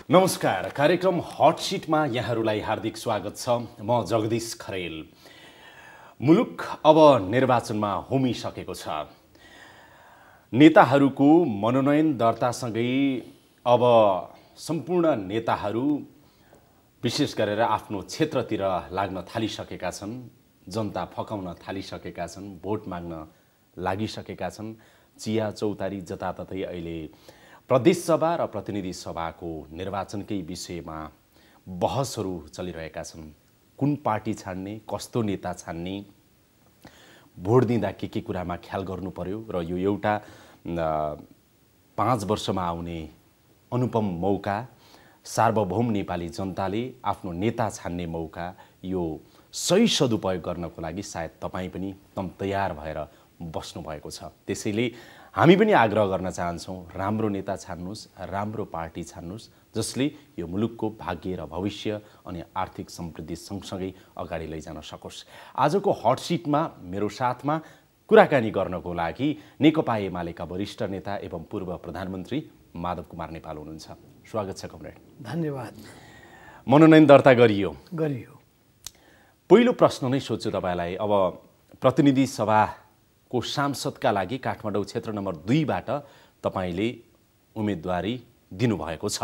नमस्कार, कार्यक्रम हट सिटमा यहाँहरूलाई हार्दिक स्वागत छ। म जगदीश खरेल। मुलुक अब निर्वाचनमा होमिसकेको छ। नेताहरूको मनोनयन दर्तासँगै अब सम्पूर्ण नेताहरू विशेष गरेर आफ्नो क्षेत्रतिर लाग्न थालिसकेका छन्। जनता फकाउन थालिसकेका छन्, भोट माग्न लागिसकेका छन्। चिया चौतारी जताततै अहिले प्रदेशसभा र प्रतिनिधि सभाको निर्वाचनकै विषयमा बहसहरू चलिरहेका छन्। कुन पार्टी छान्ने, कस्तो नेता छान्ने, भोट दिँदा के कुरामा ख्याल गर्नु पर्यो र यो एउटा 5 वर्षमा आउने अनुपम मौका, सार्वभौम नेपाली जनताले आफ्नो नेता छान्ने मौका, यो सही सदुपयोग गर्नको लागि सायद तपाईँ पनि तम तयार भएर बस्नु भएको छ। त्यसैले हामी पनि आग्रह गर्न चाहन्छौँ, राम्रो नेता छान्नुस्, राम्रो पार्टी छान्नुस्, जसले यो मुलुकको भाग्य र भविष्य अनि आर्थिक समृद्धि सँगसँगै अगाडि लैजान सकोस्। आजको हट सिटमा मेरो साथमा कुराकानी गर्नको लागि नेकपा एमालेका वरिष्ठ नेता एवं पूर्व प्रधानमन्त्री माधव कुमार नेपाल हुनुहुन्छ। स्वागत छ कमरेड। धन्यवाद। मनोनयन दर्ता गरियो। पहिलो प्रश्न नै सोध्छु तपाईँलाई। अब प्रतिनिधि सभाको सांसदका लागि काठमाडौँ क्षेत्र नम्बर 2बाट तपाईँले उम्मेदवारी दिनुभएको छ।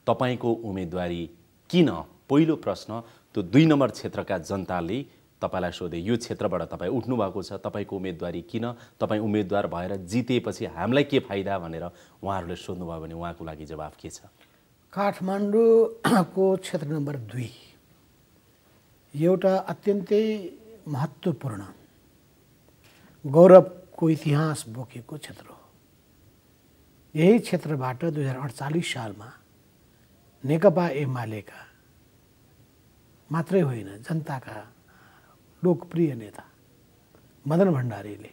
तपाईँको उम्मेदवारी किन? पहिलो प्रश्न त्यो 2 नम्बर क्षेत्रका जनताले तपाईँलाई सोधे, यो क्षेत्रबाट तपाईँ उठ्नु भएको छ, तपाईँको उम्मेदवारी किन? तपाईँ उम्मेदवार भएर जितेपछि हामीलाई के फाइदा भनेर उहाँहरूले सोध्नुभयो भने उहाँको लागि जवाफ के छ? काठमाडौँको क्षेत्र नम्बर 2 एउटा अत्यन्तै महत्त्वपूर्ण गौरवको इतिहास बोकेको क्षेत्र हो। यही क्षेत्रबाट 2048 सालमा नेकपा एमालेका मात्रै होइन, जनताका लोकप्रिय नेता मदन भण्डारीले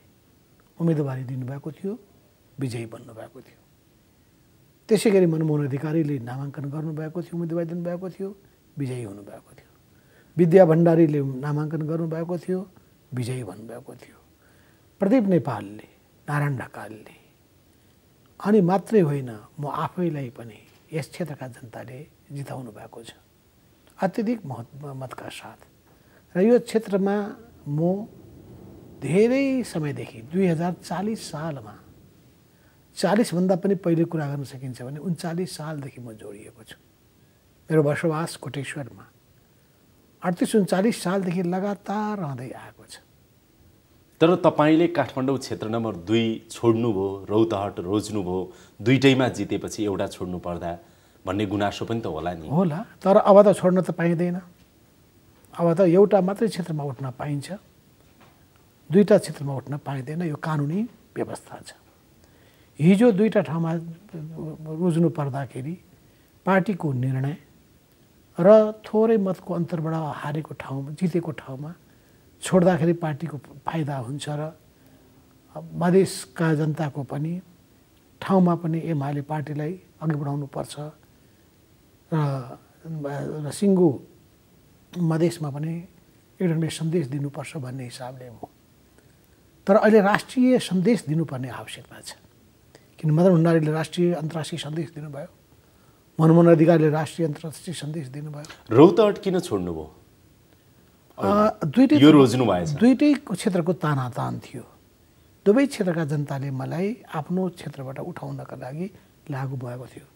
उम्मेदवारी दिनुभएको थियो, विजयी बन्नुभएको थियो। त्यसै गरी मनमोहन अधिकारीले नामाङ्कन गर्नुभएको थियो, उम्मेदवारी दिनुभएको थियो, विजयी हुनुभएको थियो। विद्या भण्डारीले नामाङ्कन गर्नुभएको थियो, विजयी भन्नुभएको थियो। प्रदीप नेपालले, नारायण ढकालले, अनि मात्रै होइन म आफैलाई पनि यस क्षेत्रका जनताले जिताउनु भएको छ अत्यधिक मतका साथ। र यो क्षेत्रमा म धेरै समयदेखि 2040 सालमा, 40 भन्दा पनि पहिले कुरा गर्न सकिन्छ भने 39 सालदेखि म जोडिएको छु। मेरो बसोबास कोटेश्वरमा 38-39 सालदेखि लगातार रहँदै आएको छ। तर तपाईँले काठमाडौँ क्षेत्र नम्बर 2 छोड्नुभयो, रौतहट रोज्नुभयो, दुईटैमा जितेपछि एउटा छोड्नु पर्दा भन्ने गुनासो पनि त होला नि? होला, तर अब त छोड्न त पाइँदैन। अब त एउटा मात्रै क्षेत्रमा उठ्न पाइन्छ, 2टा क्षेत्रमा उठ्न पाइँदैन। यो कानुनी व्यवस्था छ। हिजो 2टा ठाउँमा रोज्नु पर्दाखेरि पार्टीको निर्णय र थोरै मतको अन्तरबाट हारेको ठाउँमा, जितेको ठाउँमा छोड्दाखेरि पार्टीको फाइदा हुन्छ र मधेसका जनताको पनि ठाउँमा पनि एमाले पार्टीलाई अघि बढाउनु पर्छ र सिङ्गो मधेसमा पनि एउटा सन्देश दिनुपर्छ भन्ने हिसाबले हो। तर अहिले राष्ट्रिय सन्देश दिनुपर्ने आवश्यकता छ, किन मदन भण्डारीले राष्ट्रिय अन्तर्राष्ट्रिय सन्देश दिनुभयो, मनमोहन अधिकारीले राष्ट्रिय अन्तर्राष्ट्रिय सन्देश दिनुभयो। रौतहट किन छोड्नुभयो? दुईटै क्षेत्रको तानातान थियो। दुवै क्षेत्रका जनताले मलाई आफ्नो क्षेत्रबाट उठाउनका लागि लागु भएको थियो।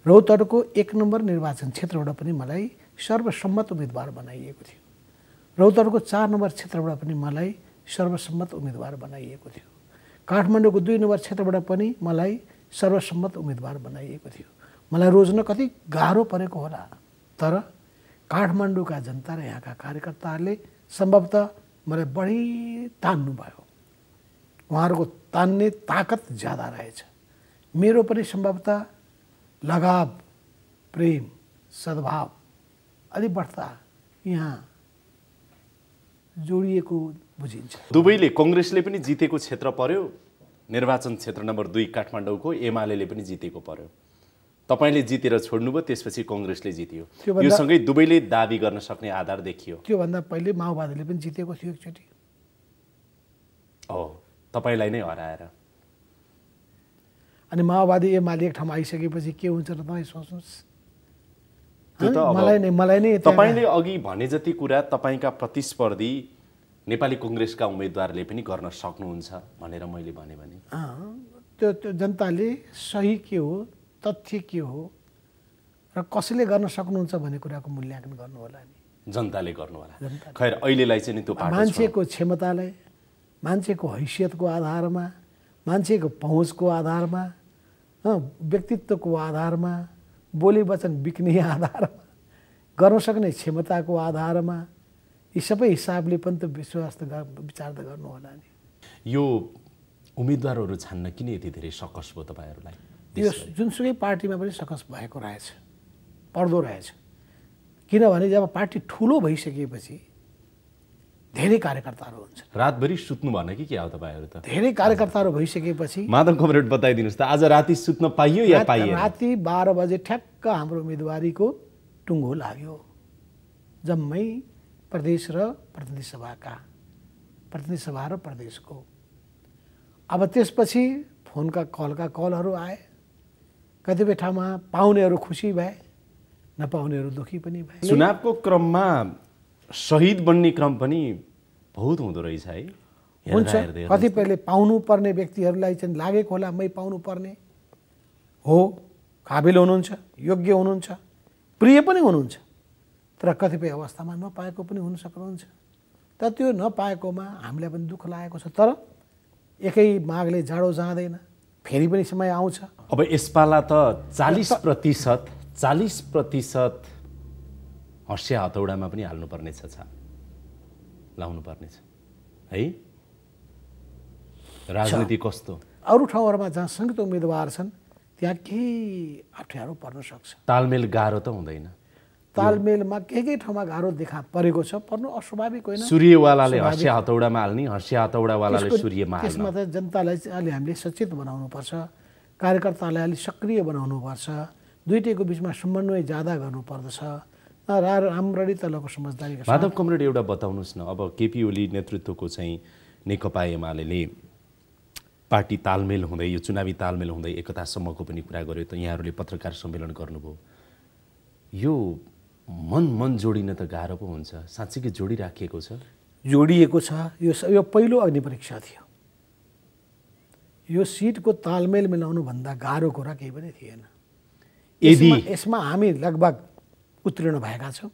रौतहटको 1 नम्बर निर्वाचन क्षेत्रबाट पनि मलाई सर्वसम्मत उम्मेदवार बनाइएको थियो। रौतहटको 4 नम्बर क्षेत्रबाट पनि मलाई सर्वसम्मत उम्मेदवार बनाइएको थियो। काठमाडौँको 2 नम्बर क्षेत्रबाट पनि मलाई सर्वसम्मत उम्मेदवार बनाइएको थियो। मलाई रोज्न कति गाह्रो परेको होला, तर काठमाडौँका जनता र यहाँका कार्यकर्ताहरूले सम्भवतः मलाई बढी तान्नुभयो। उहाँहरूको तान्ने ताकत ज्यादा रहेछ। मेरो पनि सम्भवतः लगाव, प्रेम, सद्भाव अलि बढ्ता यहाँ जोडिएको बुझिन्छ। दुवैले, कङ्ग्रेसले पनि जितेको क्षेत्र पर्यो, निर्वाचन क्षेत्र नम्बर 2 काठमाडौँको एमाले पनि जितेको पर्यो। तपाईँले जितेर छोड्नुभयो, त्यसपछि कङ्ग्रेसले जित्यो। यो सँगै दुवैले दाबी गर्न सक्ने आधार देखियो। त्योभन्दा पहिले माओवादीले पनि जितेको थियो एकचोटि। तपाईँलाई नै हराएर। अनि माओवादी एमाले एक ठाउँमा आइसकेपछि के हुन्छ र तपाईँ सोच्नुहोस्। त्यो त अब मलाई नै तपाईले अघि भने जति कुरा तपाईका प्रतिस्पर्धी नेपाली कांग्रेसका उम्मेदवारले पनि गर्न सक्नुहुन्छ भनेर मैले भने त्यो जनताले सही के हो, तथ्य के हो र कसैले गर्न सक्नुहुन्छ भन्ने कुराको मूल्याङ्कन गर्नु होला नि, जनताले गर्नु होला। खैर अहिलेलाई चाहिँ नि त्यो मान्छेको क्षमतालाई, मान्छेको हैसियतको आधारमा, मान्छेको पहुँचको आधारमा, व्यक्तित्वको आधारमा, बोली वचन बिक्ने आधारमा, गर्न सक्ने क्षमताको आधारमा, यी सबै हिसाबले पनि त विचार त गर्नु होला नि। यो उम्मेदवारहरू छान्न किन यति धेरै सकस भयो तपाईहरूलाई? यो जुनसुकै पार्टीमा पनि सकस भएको रहेछ, पर्दो रहेछ। किनभने जब पार्टी ठुलो भइसकेपछि धेरै कार्यकर्ताहरू हुन्छ। रातभरि सुत्नु भएन कि के हो तपाईँहरू त? धेरै कार्यकर्ताहरू भइसकेपछि माधव कमरेड बताइदिनुहोस् त, आज राति सुत्न पाइयो या पाइएन? राति 12 बजे ठ्याक्क हाम्रो उम्मेदवारीको टुङ्गो लाग्यो। जम्मै प्रदेश र प्रतिनिधि सभा र प्रदेशको। अब त्यसपछि फोनका कलहरू आए। कतिपय ठाउँमा पाउनेहरू खुसी भए, नपाउनेहरू दुखी पनि भए। चुनावको क्रममा शहीद बन्ने क्रम पनि बहुत हुँदो रहेछ है। हुन्छ, कतिपयले पाउनु पर्ने व्यक्तिहरूलाई चाहिँ लागेको होला मै पाउनु पर्ने हो, काबिल हुनुहुन्छ, योग्य हुनुहुन्छ, प्रिय पनि हुनुहुन्छ, तर कतिपय अवस्थामा नपाएको पनि हुन सक्नुहुन्छ। तर त्यो नपाएकोमा हामीलाई पनि दुःख लागेको छ। तर एकै मागले जाडो जाँदैन, फेरि पनि समय आउँछ। अब यसपाला त 40% हर्षिया हतौडामा पनि हाल्नुपर्नेछ, लाउनु पर्नेछ है। राजनीति कस्तो? अरू ठाउँहरूमा जहाँ संयुक्त उम्मेदवार छन् त्यहाँ केही अप्ठ्यारो पर्न सक्छ। तालमेल गाह्रो त हुँदैन? तालमेलमा केही ठाउँमा गाह्रो देखा परेको छ, पर्नु अस्वाभाविक होइन। सूर्यवालाले हर्षिया हतौडामा हाल्ने, हर्षिया हतौडावालाले सूर्यमा हाल्ने, त्यसमा त जनतालाई अहिले हामीले सचेत बनाउनुपर्छ, कार्यकर्तालाई अलिक सक्रिय बनाउनुपर्छ, दुईटैको बिचमा समन्वय ज्यादा गर्नुपर्दछ। राम्ररी तलको समझदारी। माधव कमरेड एउटा बताउनुहोस् न, अब केपी ओली नेतृत्वको चाहिँ नेकपा एमाले पार्टी तालमेल हुँदै, यो चुनावी तालमेल हुँदै एकतासम्मको पनि कुरा गर्यो त यहाँहरूले पत्रकार सम्मेलन गर्नुभयो। यो मन जोडिन त गाह्रो पो हुन्छ, साँच्चीकै जोडिराखिएको छ? जोडिएको छ। यो पहिलो अग्निपरीक्षा थियो। यो सिटको तालमेल मिलाउनु भन्दा गाह्रो कुरा केही पनि थिएन। यसमा हामी लगभग उत्तीर्ण भएका छौँ।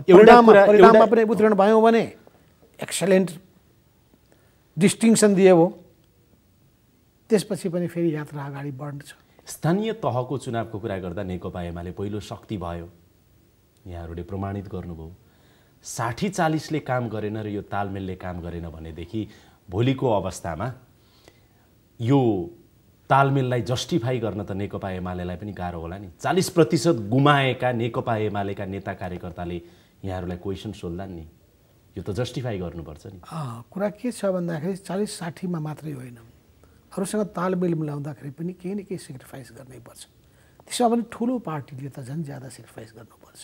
परिणाममा पनि उत्तीर्ण भयौँ भने एक्सलेन्ट डिस्टिङसन दिए हो, त्यसपछि पनि फेरि यात्रा अगाडि बढ्छ। स्थानीय तहको चुनावको कुरा गर्दा नेकपा एमाले पहिलो शक्ति भयो, यहाँहरूले प्रमाणित गर्नुभयो। 60-40ले काम गरेन र यो तालमेलले काम गरेन भनेदेखि भोलिको अवस्थामा यो तालमेललाई जस्टिफाई गर्न त नेकपा एमालेलाई पनि गाह्रो होला नि। 40% गुमाएका नेकपा एमालेका नेता कार्यकर्ताले यहाँहरूलाई क्वेसन सोध्लान् नि, यो त जस्टिफाई गर्नुपर्छ नि। कुरा के छ भन्दाखेरि 40-60मा मात्रै होइन, अरूसँग तालमेल मिलाउँदाखेरि पनि केही न केही सेक्रिफाइस गर्नैपर्छ। त्यसमा पनि ठुलो पार्टीले त झन् ज्यादा सेक्रिफाइस गर्नुपर्छ।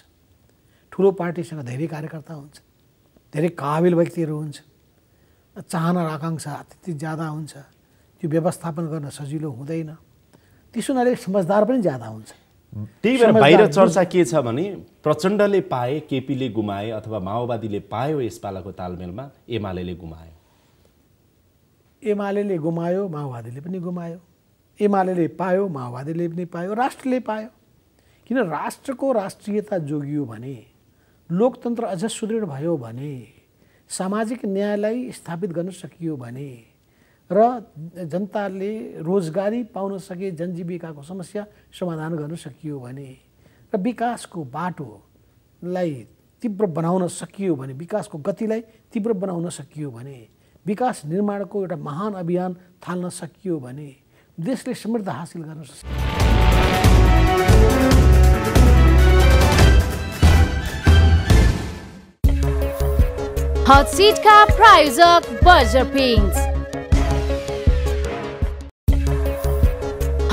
ठुलो पार्टीसँग धेरै कार्यकर्ता हुन्छ, धेरै काबिल व्यक्तिहरू हुन्छ, चाहना र आकाङ्क्षा त्यति ज्यादा हुन्छ, त्यो व्यवस्थापन गर्न सजिलो हुँदैन। त्यसो हुनाले समझदार पनि ज्यादा हुन्छ। त्यही भएर बाहिर चर्चा के छ भने प्रचण्डले पाए, केपीले गुमाए, अथवा माओवादीले पायो यसपालाको तालमेलमा, एमाले गुमायो। एमाले गुमायो, माओवादीले पनि गुमायो। एमाले पायो, माओवादीले पनि पायो, राष्ट्रले पायो। किन राष्ट्रको राष्ट्रियता जोगियो भने, लोकतन्त्र अझ सुदृढ भयो भने, सामाजिक न्यायलाई स्थापित गर्न सकियो भने र जनताले रोजगारी पाउन सके, जनजीविकाको समस्या समाधान गर्न सकियो भने र विकासको बाटोलाई तीव्र बनाउन सकियो भने, विकासको गतिलाई तीव्र बनाउन सकियो भने, विकास निर्माणको एउटा महान अभियान थाल्न सकियो भने देशले समृद्ध हासिल गर्न सक्छ। हट सिटका प्रायोजक बर्जर पेन्ट्स।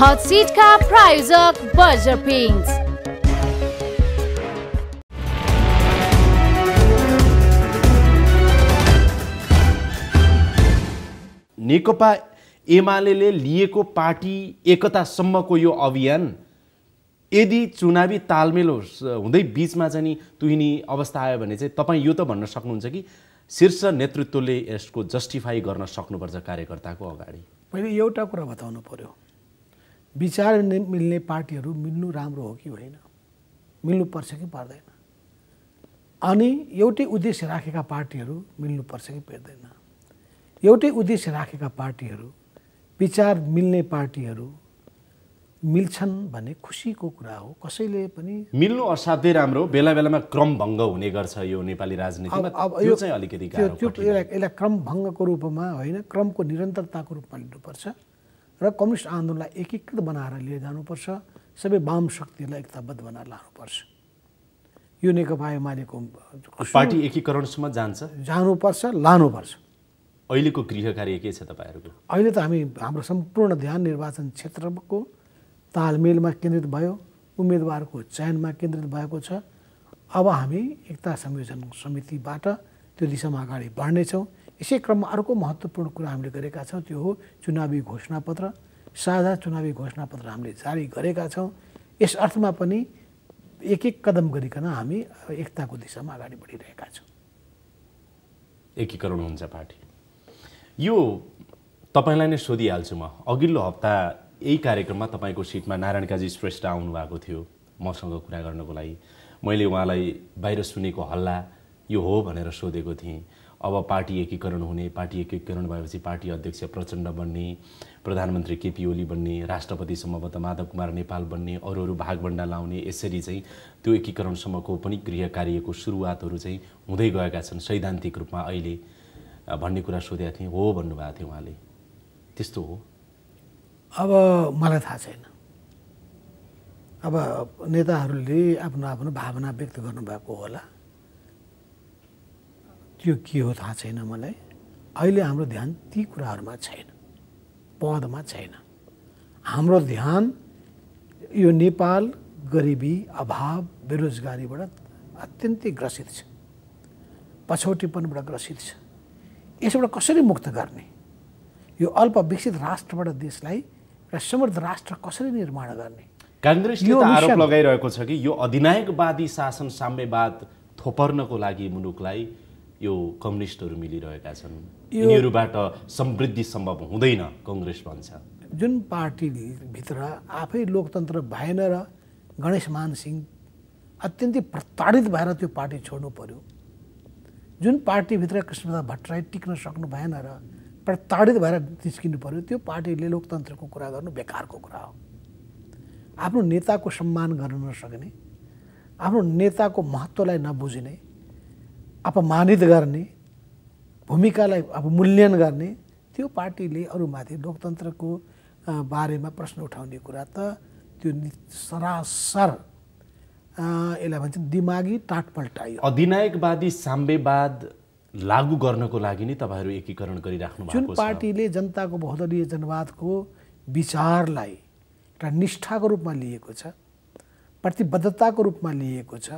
हट सिटका प्रायोजक बर्जर पेन्ट्स। नेकपा एमाले लिएको पार्टी एकतासम्मको यो अभियान यदि चुनावी तालमेल हुँदै बिचमा चाहिँ नि तुहिनी अवस्था आयो भने चाहिँ तपाईँ यो त भन्न सक्नुहुन्छ कि शीर्ष नेतृत्वले यसको जस्टिफाई गर्न सक्नुपर्छ कार्यकर्ताको अगाडि? पहिले एउटा कुरा बताउनु पर्यो, विचार मिल्ने पार्टीहरू मिल्नु राम्रो हो कि होइन, मिल्नुपर्छ कि पर्दैन? अनि एउटै उद्देश्य राखेका पार्टीहरू मिल्नुपर्छ कि पर्दैन? एउटै उद्देश्य राखेका पार्टीहरू, विचार मिल्ने पार्टीहरू मिल्छन् भने खुसीको कुरा हो। कसैले पनि मिल्नु असाध्यै राम्रो, बेला बेलामा क्रम भङ्ग हुने गर्छ यो नेपाली राजनीतिमा, त्यो चाहिँ अलिकति गाह्रो। यसलाई क्रम भङ्गको रूपमा होइन, क्रमको निरन्तरताको रूपमा लिनुपर्छ र कम्युनिस्ट आन्दोलनलाई एकीकृत बनाएर लिएर जानुपर्छ। सबै वाम शक्तिहरूलाई एकताबद्ध बनाएर लानुपर्छ। यो नेकपा एमालेको पार्टी एकीकरणसम्म जानुपर्छ, लानुपर्छ। अहिलेको गृह कार्य के छ तपाईँहरूको? अहिले त हाम्रो सम्पूर्ण ध्यान निर्वाचन क्षेत्रको तालमेलमा केन्द्रित भयो, उम्मेदवारको चयनमा केन्द्रित भएको छ। अब हामी एकता संयोजन समितिबाट त्यो दिशामा अगाडि बढ्नेछौँ। यसै क्रममा अर्को महत्त्वपूर्ण कुरा हामीले गरेका छौँ, त्यो हो चुनावी घोषणापत्र। साझा चुनावी घोषणापत्र हामीले जारी गरेका छौँ। यस अर्थमा पनि एक एक कदम गरिकन हामी एकताको दिशामा अगाडि बढिरहेका छौँ। एकीकरण हुन्छ पार्टी। यो तपाईँलाई नै सोधिहाल्छु म। अघिल्लो हप्ता यही कार्यक्रममा तपाईँको सिटमा नारायण काजी श्रेष्ठ आउनुभएको थियो मसँग कुरा गर्नको लागि। मैले उहाँलाई बाहिर सुनेको हल्ला यो हो भनेर सोधेको थिएँ। अब पार्टी एकीकरण हुने, पार्टी एकीकरण भएपछि पार्टी अध्यक्ष प्रचण्ड बन्ने, प्रधानमन्त्री केपी ओली बन्ने, राष्ट्रपति सम्भवतः माधव कुमार नेपाल बन्ने, अरू भागभण्डा लाउने, यसरी चाहिँ त्यो एकीकरणसम्मको पनि गृह कार्यको सुरुवातहरू चाहिँ हुँदै गएका छन् सैद्धान्तिक रूपमा अहिले भन्ने कुरा सोधेका थिएँ। हो भन्नुभएको थियो उहाँले, त्यस्तो हो? अब मलाई थाहा छैन। अब नेताहरूले आफ्नो आफ्नो भावना व्यक्त गर्नुभएको होला, त्यो के हो थाहा छैन मलाई। अहिले हाम्रो ध्यान ती कुराहरूमा छैन, पदमा छैन। हाम्रो ध्यान यो नेपाल गरिबी, अभाव, बेरोजगारीबाट अत्यन्तै ग्रसित छ, पछौटीपनबाट ग्रसित छ। यसबाट कसरी मुक्त गर्ने, यो अल्पविकसित राष्ट्रबाट देशलाई एउटा समृद्ध राष्ट्र कसरी निर्माण गर्ने? काङ्ग्रेसले त आरोप लगाइरहेको छ कि यो अधिनायकवादी शासन, साम्यवाद थोपर्नको लागि मुलुकलाई यो कम्युनिस्टहरू मिलिरहेका छन्, यिनीहरूबाट समृद्धि सम्भव हुँदैन कङ्ग्रेस भन्छ। जुन पार्टीभित्र आफै लोकतन्त्र भएन र गणेशमान सिंह अत्यन्तै प्रताडित भएर त्यो पार्टी छोड्नु पर्यो, जुन पार्टीभित्र कृष्णप्रसाद भट्टराई टिक्न सक्नु भएन र प्रताडित भएर निस्किनु पर्यो, त्यो पार्टीले लोकतन्त्रको कुरा गर्नु बेकारको कुरा हो। आफ्नो नेताको सम्मान गर्न नसक्ने, आफ्नो नेताको महत्त्वलाई नबुझ्ने, अपमानित गर्ने, भूमिकालाई अवमूल्यन गर्ने, त्यो पार्टीले अरूमाथि लोकतन्त्रको बारेमा प्रश्न उठाउने कुरा त त्यो सरासर यसलाई भन्छ दिमागी टाटपल्टाइयो। अधिनायकवादी साम्यवाद लागू गर्नको लागि नै तपाईँहरू एकीकरण गरिराख्नु भएको छ। जुन पार्टीले जनताको बहुदलीय जनवादको विचारलाई एउटा निष्ठाको रूपमा लिएको छ, प्रतिबद्धताको रूपमा लिएको छ,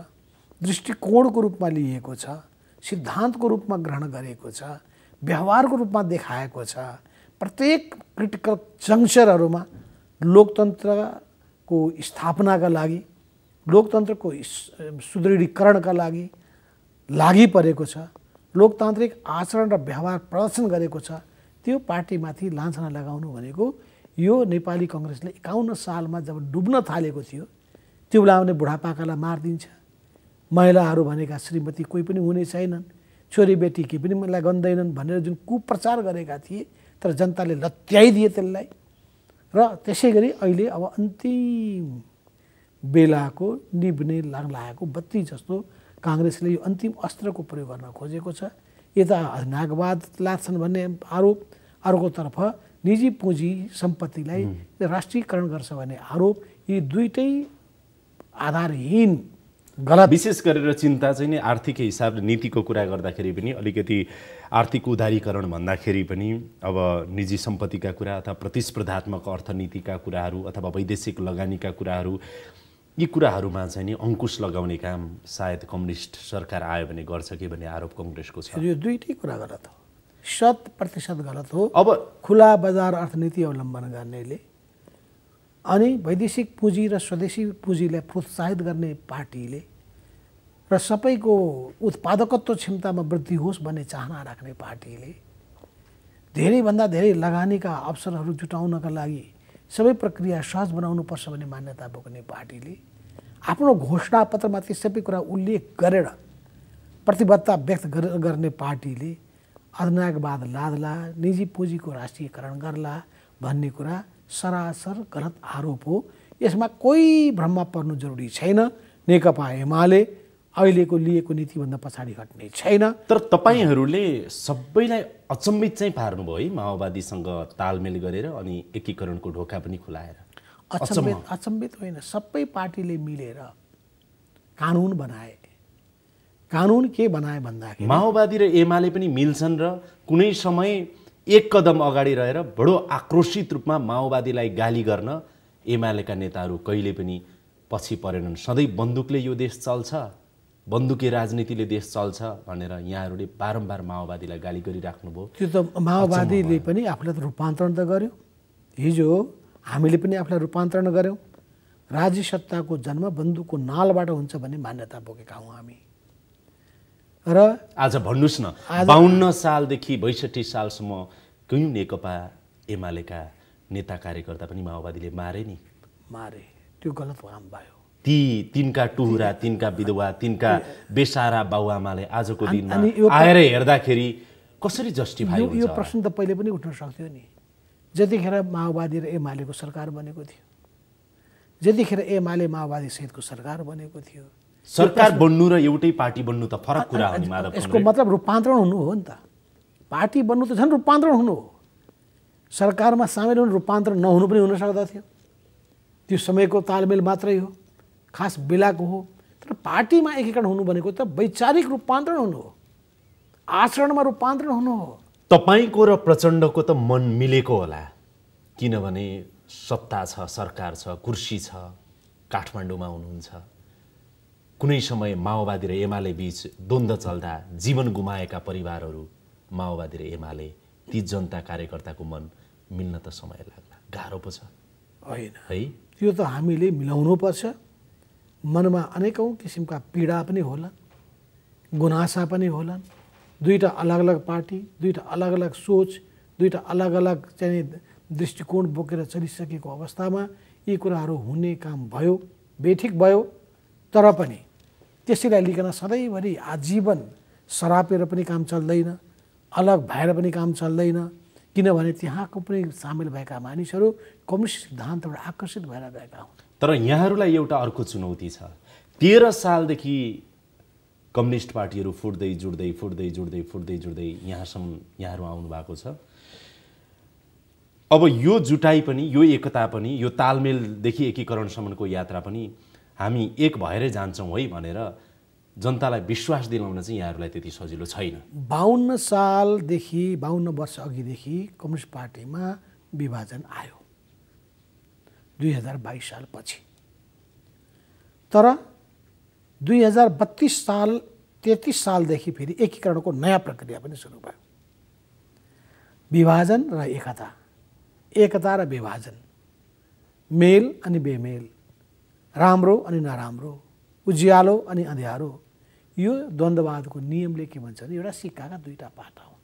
दृष्टिकोणको रूपमा लिएको छ, सिद्धान्तको रूपमा ग्रहण गरेको छ, व्यवहारको रूपमा देखाएको छ, प्रत्येक क्रिटिकल जङ्क्चरहरूमा लोकतन्त्रको स्थापनाका लागि, लोकतन्त्रको सुदृढीकरणका लागि परेको छ, लोकतान्त्रिक आचरण र व्यवहार प्रदर्शन गरेको छ, त्यो पार्टीमाथि लान्छना लगाउनु भनेको यो नेपाली कङ्ग्रेसले 51 सालमा जब डुब्न थालेको थियो त्यो बेला भने बुढापाकालाई मारिदिन्छ, महिलाहरू भनेका श्रीमती कोही पनि हुने छैनन्, छोरीबेटी केही पनि मलाई गन्दैनन् भनेर जुन कुप्रचार गरेका थिए, तर जनताले लत्याइदिए त्यसलाई। र त्यसै गरी अहिले अब अन्तिम बेलाको निब्ने लागेको बत्ती जस्तो काङ्ग्रेसले यो अन्तिम अस्त्रको प्रयोग गर्न खोजेको छ। यता नागवाद लाग्छन् भन्ने आरोप, अर्कोतर्फ निजी पुँजी सम्पत्तिलाई राष्ट्रियकरण गर्छ भन्ने आरोप, यी दुईटै आधारहीन गलत। विशेष गरेर चिन्ता चाहिँ नि आर्थिक हिसाबले नीतिको कुरा गर्दाखेरि पनि अलिकति आर्थिक उदारीकरण भन्दाखेरि पनि अब निजी सम्पत्तिका कुरा अथवा प्रतिस्पर्धात्मक अर्थनीतिका कुराहरू अथवा वैदेशिक लगानीका कुराहरू, यी कुराहरूमा चाहिँ नि अङ्कुश लगाउने काम सायद कम्युनिस्ट सरकार आयो भने गर्छ कि भन्ने आरोप कङ्ग्रेसको छ। यो दुईटै कुरा गलत हो, 100% गलत हो। अब खुला बजार अर्थनीति अवलम्बन गर्नेले अनि वैदेशिक पुँजी र स्वदेशी पुँजीलाई प्रोत्साहित गर्ने पार्टीले र सबैको उत्पादकत्व क्षमतामा वृद्धि होस् भन्ने चाहना राख्ने पार्टीले धेरैभन्दा धेरै लगानीका अवसरहरू जुटाउनका लागि सबै प्रक्रिया सहज बनाउनुपर्छ भन्ने मान्यता बोक्ने पार्टीले आफ्नो घोषणापत्रमा ती सबै कुरा उल्लेख गरेर प्रतिबद्धता व्यक्त गर्ने पार्टीले अधिनायकवाद लादला, निजी पुँजीको राष्ट्रियकरण गर्ला भन्ने कुरा सरासर गलत आरोप हो। यसमा कोही भ्रममा पर्नु जरुरी छैन। नेकपा एमाले अहिलेको लिएको नीतिभन्दा पछाडि हट्ने छैन। तर तपाईँहरूले सबैलाई अचम्बित चाहिँ पार्नुभयो है माओवादीसँग तालमेल गरेर अनि एकीकरणको ढोका पनि खुलाएर। अचम्बित होइन, सबै पार्टीले मिलेर कानुन बनाए। कानुन के बनाए भन्दाखेरि माओवादी र एमाले पनि मिल्छन् र कुनै समय एक कदम अगाडि रहेर बडो आक्रोशित रूपमा माओवादीलाई गाली गर्न एमालेका नेताहरू कहिले पनि पछि परेनन्। सधैँ बन्दुकले यो देश चल्छ, बन्दुकी राजनीतिले देश चल्छ भनेर यहाँहरूले बारम्बार माओवादीलाई गाली गरिराख्नुभयो। त्यो त माओवादीले पनि आफूलाई त रूपान्तरण त गर्यो। हिजो हामीले पनि आफूलाई रूपान्तरण गर्यौँ। राज्य सत्ताको जन्म बन्दुकको नालबाट हुन्छ भन्ने मान्यता बोकेका हौँ हामी। र आज भन्नुहोस् न, 52 सालदेखि 62 सालसम्म कयौँ नेकपा एमालेका नेता कार्यकर्ता पनि माओवादीले मारे नि। मारे, त्यो गलत काम भयो। तिनका टुहुरा, तिनका विधवा, तिनका बेसारा बाउआमाले आजको दिनमा आएर हेर्दाखेरि कसरी जस्टिफाई हुन्छ? यो प्रश्न त पहिले पनि उठ्न सक्थ्यो नि। जतिखेर माओवादी र एमालेको सरकार बनेको थियो, जतिखेर एमाले माओवादी सहितको सरकार बनेको थियो। सरकार बन्नु र एउटै पार्टी बन्नु त फरक कुरा हो नि माधव। यसको मतलब रूपान्तरण हुनु हो नि त। पार्टी बन्नु त झन् रूपान्तरण हुनु हो। सरकारमा सामेल हुनु रूपान्तरण नहुनु पनि हुन सक्दथ्यो। त्यो समयको तालमेल मात्रै हो, खास बेलाको हो। तर पार्टीमा एकीकरण हुनु भनेको त वैचारिक रूपान्तरण हुनु हो, आचरणमा रूपान्तरण हुनु हो। तपाईँको र प्रचण्डको त मन मिलेको होला, किनभने सत्ता छ, सरकार छ, कुर्सी छ, काठमाडौँमा हुनुहुन्छ। कुनै समय माओवादी र एमाले बीच द्वन्द्व चल्दा जीवन गुमाएका परिवारहरू माओवादी र एमाले, ती जनता कार्यकर्ताको मन मिल्न त समय लाग्ला, गाह्रो पो छ होइन है? त्यो त हामीले मिलाउनुपर्छ। मनमा अनेकौँ किसिमका पीडा पनि होला, गुनासा पनि होलान्। दुईटा अलग अलग पार्टी, दुईटा अलग अलग सोच, दुईटा अलग अलग चाहिँ दृष्टिकोण बोकेर चलिसकेको अवस्थामा यी कुराहरू हुने काम भयो, बेठिक भयो। तर पनि त्यसैलाई लिकन सधैँभरि आजीवन सरापेर पनि काम चल्दैन, अलग भएर पनि काम चल्दैन। किनभने त्यहाँको पनि सामेल भएका मानिसहरू कम्युनिस्ट सिद्धान्तबाट आकर्षित भएर गएका हुन्। तर यहाँहरूलाई एउटा अर्को चुनौती छ। 13 सालदेखि कम्युनिस्ट पार्टीहरू फुट्दै जुट्दै यहाँहरू आउनु भएको छ। अब यो जुटाइ पनि, यो एकता पनि, यो तालमेलदेखि एकीकरणसम्मको यात्रा पनि हामी एक भएरै जान्छौँ है भनेर जनतालाई विश्वास दिलाउन चाहिँ यहाँहरूलाई त्यति सजिलो छैन। 52 सालदेखि 52 वर्ष अघिदेखि कम्युनिस्ट पार्टीमा विभाजन आयो 2022 सालपछि। तर 2032 साल 33 सालदेखि फेरि एकीकरणको नयाँ प्रक्रिया पनि सुरु भयो। विभाजन र एकता, एकता र विभाजन, मेल अनि बेमेल, राम्रो अनि नराम्रो, उज्यालो अनि अँध्यारो, यो द्वन्द्ववादको नियमले के भन्छ भने एउटा सिक्काका दुईटा पाटा हुन्।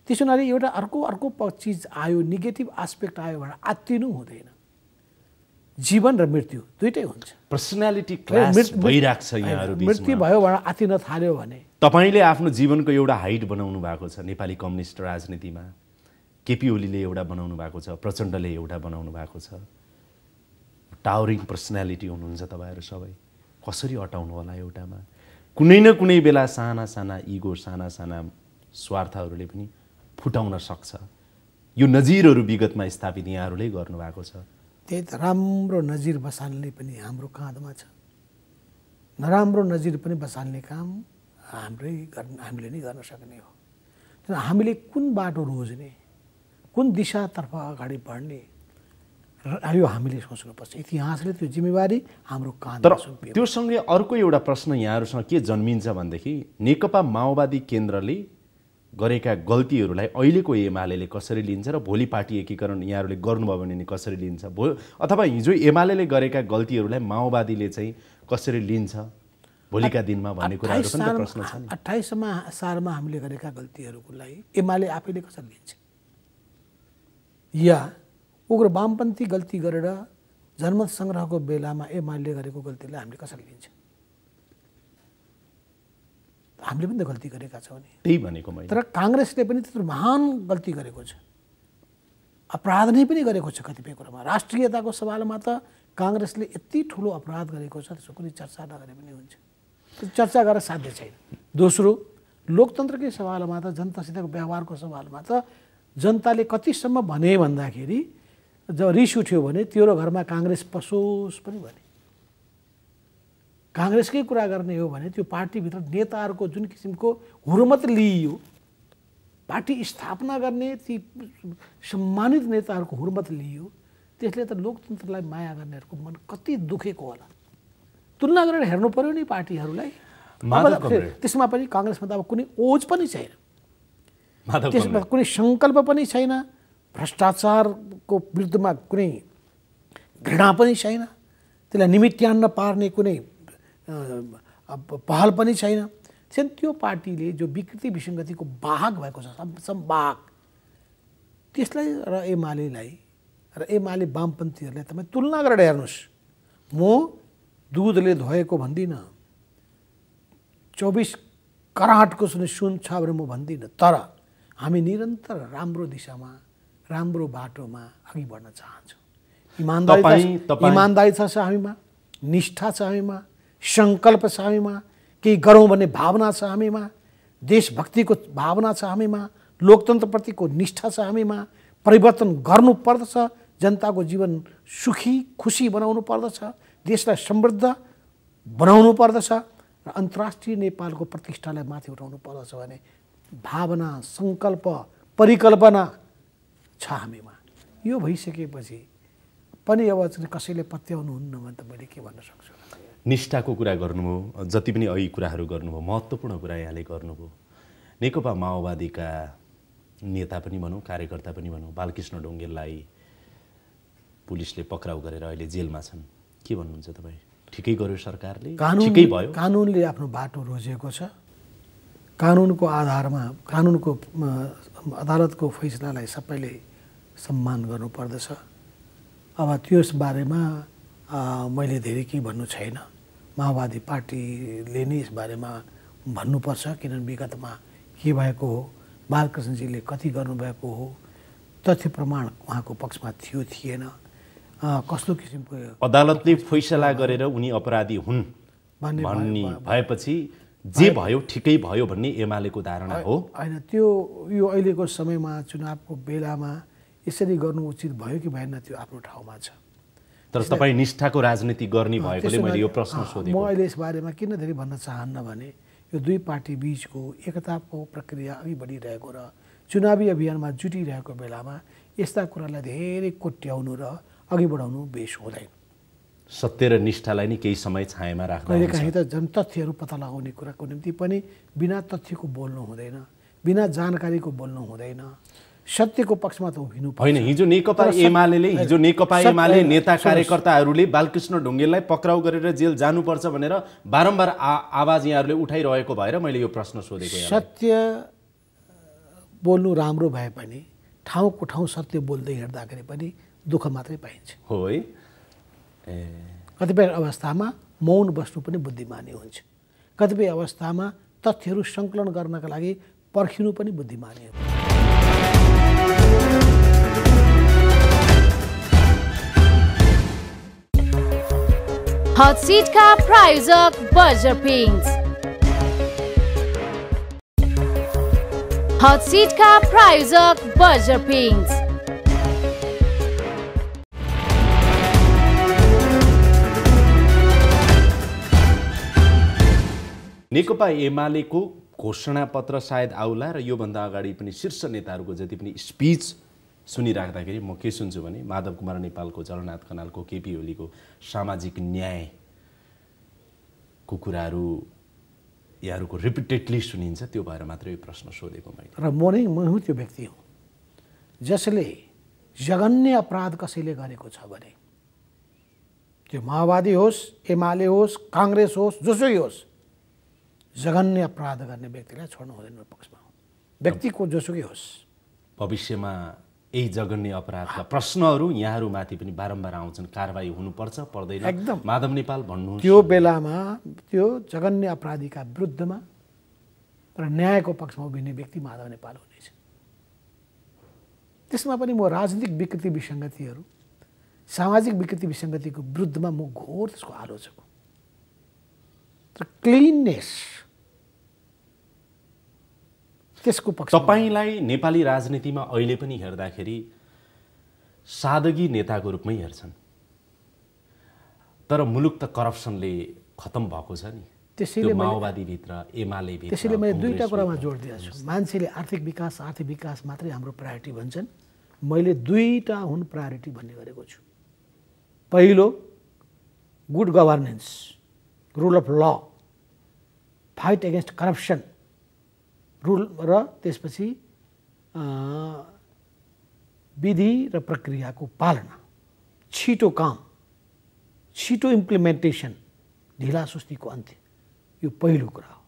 त्यसो हुनाले एउटा अर्को चिज आयो, नेगेटिभ एस्पेक्ट आयो भने आत्तिनु हुँदैन। जीवन र मृत्यु दुईटै हुन्छ। पर्सनालिटी क्लास भइरहेको छ यहाँहरू बीचमा। मृत्यु भयो भने आत्तिन थाल्यो भने। तपाईँले आफ्नो जीवनको एउटा हाइट बनाउनु भएको छ नेपाली कम्युनिस्ट राजनीतिमा। केपी ओलीले एउटा बनाउनु भएको छ, प्रचण्डले एउटा बनाउनु भएको छ। टावरिङ पर्सनालिटी हुनुहुन्छ तपाईँहरू सबै। कसरी अटाउनु होला एउटामा? कुनै न कुनै बेला साना साना इगो, साना साना स्वार्थहरूले पनि फुटाउन सक्छ। यो नजिरहरू विगतमा स्थापित यहाँहरूले गर्नुभएको छ। त्यही त, राम्रो नजिर बसाल्ने पनि हाम्रो काँधमा छ, नराम्रो नजिर पनि बसाल्ने काम हामीले नै गर्न सक्ने हो। तर हामीले कुन बाटो रोज्ने, कुन दिशातर्फ अगाडि बढ्ने, यो हामीले सोच्नुपर्छ। इतिहासले त्यो जिम्मेवारी हाम्रो काँधमा सुम्पियो। त्यो सँगै अर्को एउटा प्रश्न यहाँहरूसँग के जन्मिन्छ भनेदेखि नेकपा माओवादी केन्द्रले गरेका गल्तीहरूलाई अहिलेको एमाले कसरी लिन्छ र भोलि पार्टी एकीकरण यहाँहरूले गर्नुभयो भने कसरी लिन्छ अथवा हिजो एमाले गरेका गल्तीहरूलाई माओवादीले चाहिँ कसरी लिन्छ भोलिका दिनमा भन्ने कुराहरू पनि त प्रश्न छ नि। 28 सालमा हामीले गरेका गल्तीहरूको लागि एमाले आफैले कसरी लिन्छ, या उग्र वामपन्थी गल्ती गरेर जनमत सङ्ग्रहको बेलामा एमाले गरेको गल्तीलाई हामीले कसरी लिन्छ? हामीले पनि त गल्ती गरेका छौँ नि। त्यही भनेको मैले। तर काङ्ग्रेसले पनि त्यत्रो महान गल्ती गरेको छ, अपराध नै पनि गरेको छ कतिपय कुरामा। राष्ट्रियताको सवालमा त काङ्ग्रेसले यति ठुलो अपराध गरेको छ त्यसको कुनै चर्चा नगरे पनि हुन्छ, चर्चा गरेर साध्य छैन। दोस्रो, लोकतन्त्रकै सवालमा त जनतासितको व्यवहारको सवालमा त जनताले कतिसम्म भने भन्दाखेरि जब रिस उठ्यो भने तेरो घरमा काङ्ग्रेस पसोस् पनि भने, काङ्ग्रेसकै कुरा गर्ने हो भने त्यो पार्टीभित्र नेताहरूको जुन किसिमको हुर्मत लिइयो, पार्टी स्थापना गर्ने ती सम्मानित नेताहरूको हुर्मत लिइयो, त्यसले त लोकतन्त्रलाई माया गर्नेहरूको मन कति दुखेको होला। तुलना गरेर हेर्नु पर्यो नि पार्टीहरूलाई। त्यसमा पनि काङ्ग्रेसमा त अब कुनै ओज पनि छैन, त्यसमा कुनै सङ्कल्प पनि छैन, भ्रष्टाचारको विरुद्धमा कुनै घृणा पनि छैन, त्यसलाई निमित्यान्न पार्ने कुनै पहल पनि छैन। त्यो पार्टीले जो विकृति विसङ्गतिको वाहक भएको छ संवाहक, त्यसलाई र एमाले वामपन्थीहरूलाई तपाईँ तुलना गरेर हेर्नुहोस्। म दुधले धोएको भन्दिनँ, 24 कराटको सुन छ भनेर म भन्दिनँ, तर हामी निरन्तर राम्रो दिशामा राम्रो बाटोमा अघि बढ्न चाहन्छौँ। इमान्दारी छ हामीमा, निष्ठा छ हामीमा, सङ्कल्प छ हामीमा, केही गरौँ भन्ने भावना छ हामीमा, देशभक्तिको भावना छ हामीमा, लोकतन्त्रप्रतिको निष्ठा छ हामीमा, परिवर्तन गर्नु पर्दछ, जनताको जीवन सुखी खुसी बनाउनु पर्दछ, देशलाई समृद्ध बनाउनु पर्दछ र अन्तर्राष्ट्रिय नेपालको प्रतिष्ठालाई माथि उठाउनु पर्दछ भने भावना, सङ्कल्प, परिकल्पना छ हामीमा। यो भइसकेपछि पनि अब कसैले पत्याउनुहुन्न भने त मैले के भन्न सक्छु। निष्ठाको कुरा गर्नुभयो, जति पनि अघि कुराहरू गर्नुभयो, महत्त्वपूर्ण कुरा यहाँले गर्नुभयो। नेकपा माओवादीका नेता पनि भनौँ, कार्यकर्ता पनि भनौँ, बालकृष्ण ढुङ्गेललाई पुलिसले पक्राउ गरेर अहिले जेलमा छन्। के भन्नुहुन्छ तपाईँ? ठिकै गर्यो सरकारले? ठिकै भयो? कानुनले आफ्नो बाटो रोजेको छ, कानुनको आधारमा कानुनको अदालतको फैसलालाई सबैले सम्मान गर्नुपर्दछ। अब त्यस बारेमा मैले धेरै केही भन्नु छैन। माओवादी पार्टीले नै यस बारेमा भन्नुपर्छ, किनभने विगतमा के भएको हो, बालकृष्णजीले कति गर्नुभएको हो, तथ्य प्रमाण उहाँको पक्षमा थियो थिएन, कस्तो किसिमको अदालतले फैसला गरेर उनी अपराधी हुन् भन्ने भएपछि जे भयो ठिकै भयो भन्ने एमालेको धारणा हो। होइन, त्यो यो अहिलेको समयमा चुनावको बेलामा यसरी गर्नु उचित भयो कि भएन त्यो आफ्नो ठाउँमा छ। तर तपाईँ निष्ठाको राजनीति गर्ने भएकोले मैले यो प्रश्न सोधेको। म अहिले यस बारेमा किन धेरै भन्न चाहन्न भने यो दुई पार्टी बीचको एकताको प्रक्रिया अघि बढिरहेको र चुनावी अभियानमा जुटिरहेको बेलामा यस्ता कुरालाई धेरै कोट्याउनु र अघि बढाउनु बेस हुँदैन। सत्य र निष्ठालाई नै केही समय छायामा राख्नु, कहिलेकाहीँ त जनतथ्यहरू पत्ता लगाउने कुराको निम्ति पनि बिना तथ्यको बोल्नु हुँदैन, बिना जानकारीको बोल्नु हुँदैन, सत्यको पक्षमा त उभिनु पर्छ। होइन, हिजो नेकपा एमाले नेता कार्यकर्ताहरूले बालकृष्ण ढुङ्गेललाई पक्राउ गरेर जेल जानुपर्छ भनेर बारम्बार आवाज यहाँहरूले उठाइरहेको भएर मैले यो प्रश्न सोधेको। सत्य बोल्नु राम्रो भए पनि ठाउँको ठाउँ सत्य बोल्दै हिँड्दाखेरि पनि दुःख मात्रै पाइन्छ। हो है, कतिपय अवस्थामा मौन बस्नु पनि बुद्धिमानी हुन्छ, कतिपय अवस्थामा तथ्यहरू सङ्कलन गर्नका लागि पर्खिनु पनि बुद्धिमानी हुन्छ। हट सिटका प्रायोजक बर्जर पिङ्स। हट सिटका प्रायोजक बर्जर पिङ्स। नेकपा एमालेको घोषणापत्र सायद आउला र योभन्दा अगाडि पनि शीर्ष नेताहरूको जति पनि स्पिच सुनिराख्दाखेरि म के सुन्छु भने माधव कुमार नेपालको, जलनाथ खनालको, केपी ओलीको सामाजिक न्यायको कुराहरू यहाँहरूको रिपिटेडली सुनिन्छ, त्यो भएर मात्रै यो प्रश्न सोधेको मैले। र म हुँ त्यो व्यक्ति हुँ जसले जघन्य अपराध कसैले गरेको छ भने, त्यो माओवादी होस्, एमाले होस्, काङ्ग्रेस होस्, जोसुकै होस्, जघन्य अपराध गर्ने व्यक्तिलाई छोड्नु हुँदैन पक्षमा हो, व्यक्तिको जोसुकै होस्। भविष्यमा यही जघन्य अपराधका प्रश्नहरू यहाँहरूमाथि पनि बारम्बार आउँछन्, कारबाही हुनुपर्छ पर्दैन, एकदम माधव नेपाल भन्नु त्यो बेलामा त्यो जघन्य अपराधीका विरुद्धमा र न्यायको पक्षमा उभिने व्यक्ति माधव नेपाल हुनेछ। त्यसमा पनि म राजनीतिक विकृति विसङ्गतिहरू, सामाजिक विकृति विसङ्गतिको विरुद्धमा म घोर त्यसको आलोचक हुँ। तर क्लिननेस त्यसको पक्ष। तपाईलाई नेपाली राजनीतिमा अहिले पनि हेर्दाखेरि सादगी नेताको रूपमै हेर्छन्, तर मुलुक त करप्सनले खतम भएको छ नि, त्यसैले माओवादीभित्र, एमालेभित्र। त्यसैले मैले दुईवटा कुरामा जोड दिएको छु। मान्छेले आर्थिक विकास मात्रै हाम्रो प्रायोरिटी भन्छन्, मैले दुईवटा हुन् प्रायोरिटी भन्ने गरेको छु। पहिलो गुड गभर्नेन्स, रुल अफ ल, फाइट एगेन्स्ट करप्सन रुल, र त्यसपछि विधि र प्रक्रियाको पालना, छिटो काम, छिटो इम्प्लिमेन्टेसन, ढिला सुस्तीको अन्त्य, यो पहिलो कुरा हो।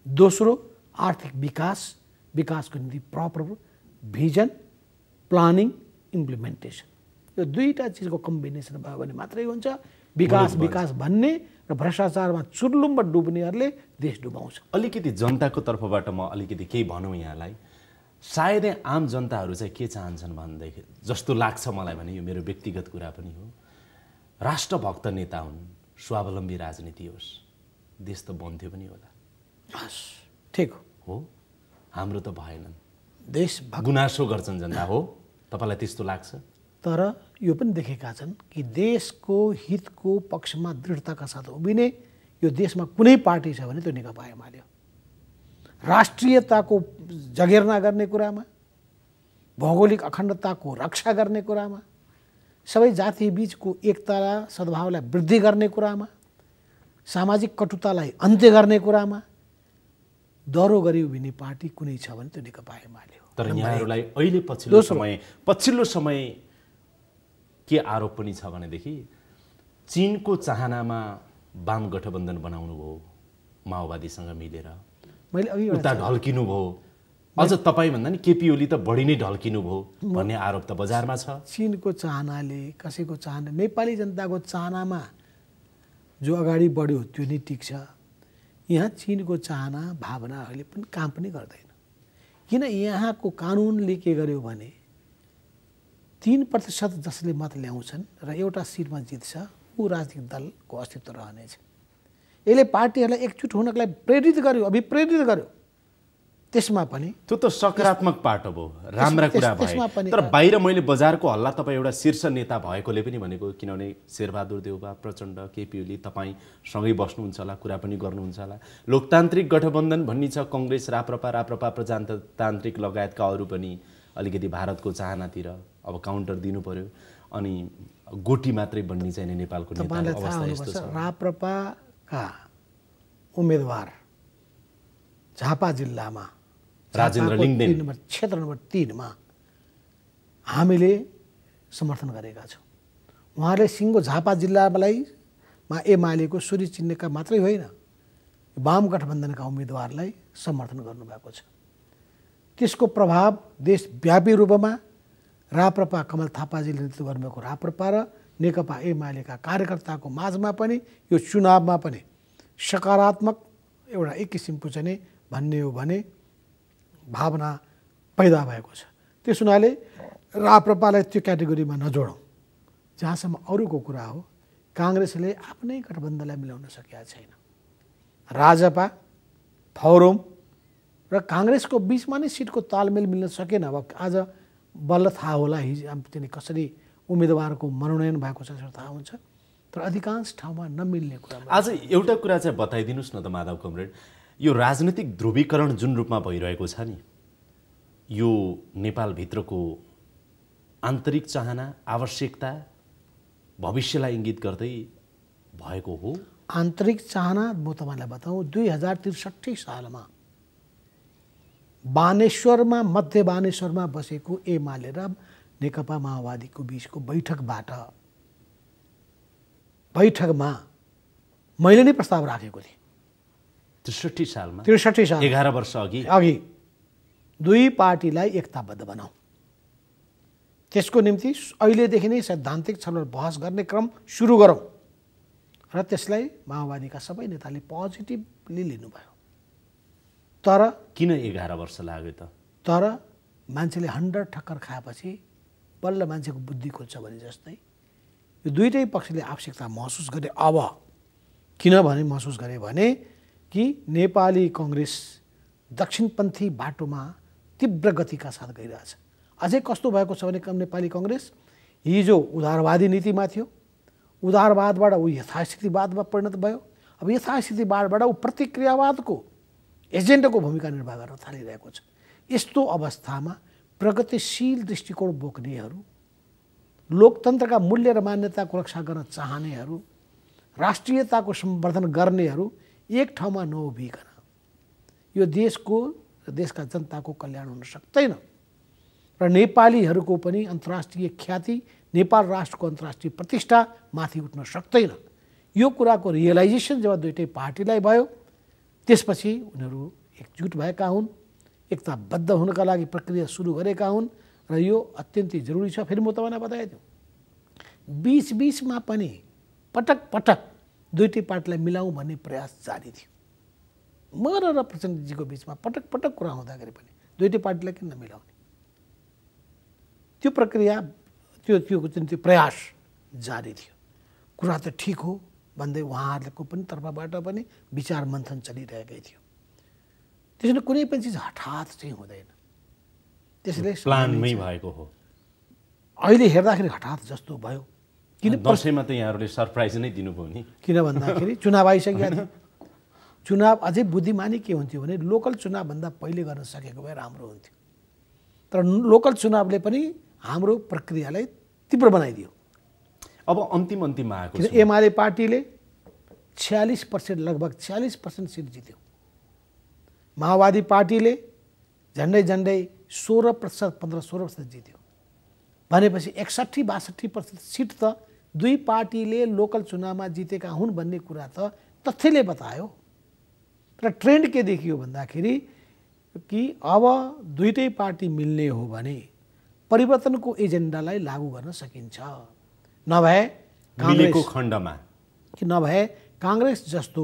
दोस्रो आर्थिक विकासको निम्ति प्रपर भिजन, प्लानिङ, इम्प्लिमेन्टेसन, यो दुईवटा चिजको कम्बिनेसन भयो भने मात्रै हुन्छ। विकास भन्ने र भ्रष्टाचारमा चुर्लुम्ब डुब्नेहरूले देश डुबाउँछ। अलिकति जनताको तर्फबाट म अलिकति केही भनौँ यहाँलाई, सायदै आम जनताहरू चाहिँ के चाहन्छन् भनेदेखि जस्तो लाग्छ मलाई भने, यो मेरो व्यक्तिगत कुरा पनि हो, राष्ट्रभक्त नेता हुन्, स्वावलम्बी राजनीति होस्, देश त बन्थ्यो पनि होला। हस्, ठिक हो, हाम्रो त भएनन्, देश गुनासो गर्छन् जनता, हो तपाईँलाई त्यस्तो लाग्छ? तर यो पनि देखेका छन् कि देशको हितको पक्षमा दृढताका साथ उभिने यो देशमा कुनै पार्टी छ भने त्यो नेकपा एमाले हो। राष्ट्रियताको जगेर्ना गर्ने कुरामा, भौगोलिक अखण्डताको रक्षा गर्ने कुरामा, सबै जाति बीचको एकता र सद्भावलाई वृद्धि गर्ने कुरामा, सामाजिक कटुतालाई अन्त्य गर्ने कुरामा दरो गरी उभिने पार्टी कुनै छ भने त्यो नेकपा एमाले हो। तर यहाँहरूलाई अहिले पछिल्लो समय के आरोप पनि छ भनेदेखि चीनको चाहनामा वाम गठबन्धन बनाउनु भयो माओवादीसँग मिलेर, मैले अघि उता ढल्किनु भयो, अझ तपाईँ भन्दा नि केपी ओली त बढी नै ढल्किनु भयो भन्ने आरोप त बजारमा छ। चीनको चाहनाले, कसैको चाहना, नेपाली जनताको चाहनामा जो अगाडि बढ्यो त्यो नै ठिक छ। यहाँ चीनको चाहना भावनाहरूले पनि काम पनि गर्दैन। किन यहाँको कानुनले के गर्यो भने 3% जसले मत ल्याउँछन् र एउटा सिटमा जित्छ, ऊ राजनीतिक दलको अस्तित्व रहनेछ। यसले पार्टीहरूलाई एकजुट हुनको लागि प्रेरित गर्यो, अभिप्रेरित गर्यो। त्यसमा पनि त्यो त सकारात्मक पाटो भयो, राम्रा कुरा भए। तर बाहिर मैले बजारको हल्ला तपाईँ एउटा शीर्ष नेता भएकोले पनि भनेको, किनभने शेरबहादुर देउवा, प्रचण्ड, केपी ओली तपाईँ सँगै बस्नुहुन्छ होला, कुरा पनि गर्नुहुन्छ होला। लोकतान्त्रिक गठबन्धन भन्ने छ, कङ्ग्रेस, राप्रपा प्रजातान्त्रिक लगायतका अरू पनि अलिकति भारतको चाहनातिर अब काउन्टर दिनु पर्यो, अनि गोटी मात्रै बन्ने चाहिँ नेपालको नेताको अवस्था यस्तो छ। राप्रपाका उम्मेदवार झापा जिल्लामा राजेन्द्र लिङ्गदेन क्षेत्र नम्बर 3 मा हामीले समर्थन गरेका छौँ। उहाँले सिङ्गो झापा जिल्लालाई एमालेको सूर्य चिन्हका मात्रै होइन, वाम गठबन्धनका उम्मेदवारलाई समर्थन गर्नुभएको छ। त्यसको प्रभाव देशव्यापी रूपमा राप्रपा, कमल थापाजीले नेतृत्व गर्नुभएको राप्रपा र नेकपा एमालेका कार्यकर्ताको माझमा पनि यो चुनावमा पनि सकारात्मक एउटा एक किसिमको चाहिँ भन्ने हो भने भावना पैदा भएको छ। त्यस हुनाले राप्रपालाई त्यो क्याटेगोरीमा नजोडौँ। जहाँसम्म अरूको कुरा हो, काङ्ग्रेसले आफ्नै गठबन्धनलाई मिलाउन सकेका छैन। राजपा, फोरम र काङ्ग्रेसको बिचमा नै सिटको तालमेल मिल्न सकेन। अब आज बल्ल थाहा होला हिजो कसरी उम्मेदवारको मनोनयन भएको छ थाहा हुन्छ, तर अधिकांश ठाउँमा नमिल्ने कुरा। आज एउटा कुरा चाहिँ बताइदिनुहोस् न त माधव कमरेड, यो राजनीतिक ध्रुवीकरण जुन रूपमा भइरहेको छ नि, यो नेपालभित्रको आन्तरिक चाहना, आवश्यकता, भविष्यलाई इङ्गित गर्दै भएको हो आन्तरिक चाहना म तपाईँलाई बताउँ 2063 सालमा बानेश्वरमा मध्य बानेश्वरमा बसेको एमाले र नेकपा माओवादीको बीचको बैठकमा मैले नै प्रस्ताव राखेको थिएँ 63 सालमा 63 साल 11 वर्ष अघि दुई पार्टीलाई एकताबद्ध बनाऊ। त्यसको निम्ति अहिलेदेखि नै सैद्धान्तिक छलफल बहस गर्ने क्रम सुरु गरौँ र त्यसलाई माओवादीका सबै नेताले पोजिटिभली लिनुभयो। तर किन 11 वर्ष लाग्यो त? तर मान्छेले 100 ठक्कर खाएपछि बल्ल मान्छेको बुद्धि खोल्छ भने जस्तै यो दुईटै पक्षले आवश्यकता महसुस गरे। अब किनभने महसुस गरे भने कि नेपाली कांग्रेस दक्षिणपन्थी बाटोमा तीव्र गतिका साथ गइरहेछ। अझै कस्तो भएको छ भने नेपाली कांग्रेस हिजो उदारवादी नीतिमा थियो, उदारवादबाट ऊ यथास्थितिवादमा परिणत भयो। अब यथास्थितिवादबाट ऊ प्रतिक्रियावादको एजेन्टको भूमिका निर्वाह गर्न थालिरहेको छ। यस्तो अवस्थामा प्रगतिशील दृष्टिकोण बोक्नेहरू, लोकतन्त्रका मूल्य र मान्यताको रक्षा गर्न चाहनेहरू, राष्ट्रियताको सम्वर्धन गर्नेहरू एक ठाउँमा नउभिकन यो देशको र देशका जनताको कल्याण हुन सक्दैन र नेपालीहरूको पनि अन्तर्राष्ट्रिय ख्याति, नेपाल राष्ट्रको अन्तर्राष्ट्रिय प्रतिष्ठा माथि उठ्न सक्दैन। यो कुराको रियलाइजेसन जब दुईटै पार्टीलाई भयो त्यसपछि उनीहरू एकजुट भएका हुन्, एकताबद्ध हुनका लागि प्रक्रिया सुरु गरेका हुन् र यो अत्यन्तै जरुरी छ। फेरि म तपाईँलाई बताइदिउँ, बीचमा पनि पटक पटक दुईटै पार्टीलाई मिलाउँ भन्ने प्रयास जारी थियो। म र प्रचण्डजीको बिचमा पटक पटक कुरा हुँदाखेरि पनि दुईटै पार्टीलाई किन नमिलाउने, त्यो प्रक्रिया त्यो प्रयास जारी थियो। कुरा त ठिक हो भन्दै उहाँहरूको पनि तर्फबाट पनि विचार मन्थन चलिरहेकै थियो। त्यसैले कुनै पनि चिज हठात चाहिँ हुँदैन, त्यसैले प्लानमै भएको हो। अहिले हेर्दाखेरि हठात जस्तो भयो। किन दसैँमा त यहाँहरूले सरप्राइज नै दिनुभयो नि? किन भन्दाखेरि चुनाव आइसकेका थियो। चुनाव अझै बुद्धिमानी के हुन्थ्यो भने लोकल चुनावभन्दा पहिले गर्न सकेको भए राम्रो हुन्थ्यो। तर लोकल चुनावले पनि हाम्रो प्रक्रियालाई तीव्र बनाइदियो। अब अन्तिममा आएको छ। एमाले पार्टीले 46% लगभग 46% सिट जित्यो। माओवादी पार्टीले झन्डै 16% 15-16% जित्यो। भनेपछि 61-62% सिट त दुई पार्टीले लोकल चुनावमा जितेका हुन् भन्ने कुरा त तथ्यले बतायो। र ट्रेन्ड के देखियो भन्दाखेरि कि अब दुईटै पार्टी मिल्ने हो भने परिवर्तनको एजेन्डालाई लागू गर्न सकिन्छ। नभए मिलेको खण्डमा कि नभए कांग्रेस जस्तो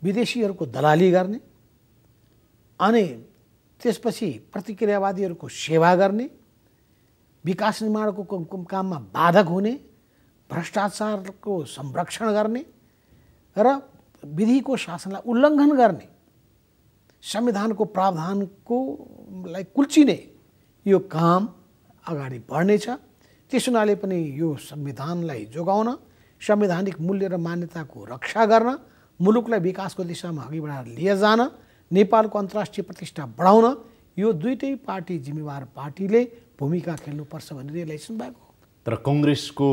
विदेशीहरूको दलाली गर्ने अनि त्यसपछि प्रतिक्रियावादीहरूको सेवा गर्ने, विकास निर्माणको काममा बाधक हुने, भ्रष्टाचारको संरक्षण गर्ने र विधिको शासनलाई उल्लङ्घन गर्ने, संविधानको प्रावधानको लाई कुल्चिने यो काम अगाडि बढ्नेछ। त्यस हुनाले पनि यो संविधानलाई जोगाउन, संवैधानिक मूल्य र मान्यताको रक्षा गर्न, मुलुकलाई विकासको दिशामा अघि बढाएर लिएर जान, नेपालको अन्तर्राष्ट्रिय प्रतिष्ठा बढाउन यो दुईटै पार्टी जिम्मेवार पार्टीले भूमिका खेल्नुपर्छ भन्ने रियलाइजेसन भएको। तर कांग्रेसको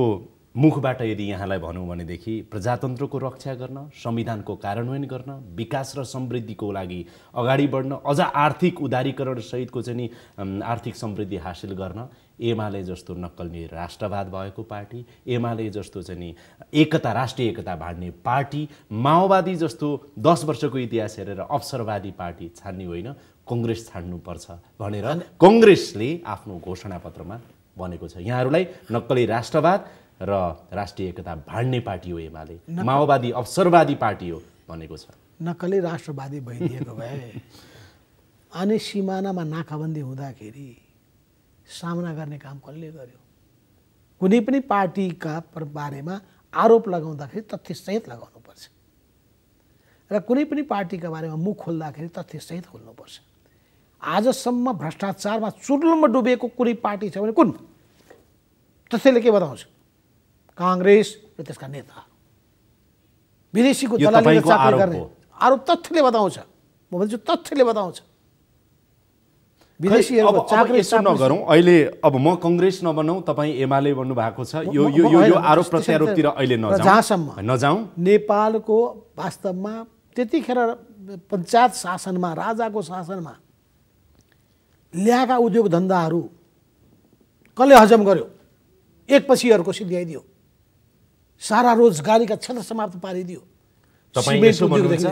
मुखबाट यदि यहाँलाई भनौँ भनेदेखि प्रजातन्त्रको रक्षा गर्न, संविधानको कार्यान्वयन गर्न, विकास र समृद्धिको लागि अगाडि बढ्न, अझ आर्थिक उदारीकरण सहितको चाहिँ नि आर्थिक समृद्धि हासिल गर्न एमाले जस्तो नक्कली राष्ट्रवाद भएको पार्टी, एमाले जस्तो चाहिँ नि एकता, राष्ट्रिय एकता भाड्ने पार्टी, माओवादी जस्तो 10 वर्षको इतिहास हेरेर अवसरवादी पार्टी छान्ने होइन, कांग्रेस छान्नुपर्छ भनेर कांग्रेसले आफ्नो घोषणापत्रमा भनेको छ। यहाँहरूलाई नक्कली राष्ट्रवाद र राष्ट्रिय एकता भाड्ने पार्टी हो एमाले, माओवादी अवसरवादी पार्टी हो भनेको छ। नक्कली राष्ट्रवादी भइदिएको भए अनि सिमानामा नाकाबन्दी हुँदाखेरि सामना गर्ने काम कसले गर्यो? कुनै पनि पार्टीका बारेमा आरोप लगाउँदाखेरि तथ्यसहित लगाउनुपर्छ र कुनै पनि पार्टीका बारेमा मुख खोल्दाखेरि तथ्यसहित खोल्नुपर्छ। आजसम्म भ्रष्टाचारमा चुर्लुममा डुबेको कुनै पार्टी छ भने कुन? तथ्यले के बताउँछ? कांग्रेस र त्यसका नेता विदेशीको दलाली चाकरी गर्ने आरोप तथ्यले बताउँछ। म भन्छु तथ्यले बताउँछ। विदेशीहरुको अब चाकरी यसो नगरौँ अहिले। अब म कांग्रेस नबनौँ, तपाईँ एमाले बन्नु भएको छ, यो आरोप प्रत्यारोपतिर अहिले नजाउँ। नेपालको वास्तवमा त्यतिखेर पञ्चायत शासनमा, राजाको शासनमा ल्याएका उद्योग धन्दाहरू कसले हजम गर्यो? एकपछि अर्को सिद्ध्याइदियो, सारा रोजगारीका क्षेत्र समाप्त पारिदियो। तपाईँ यसो भन्नुहुन्छ,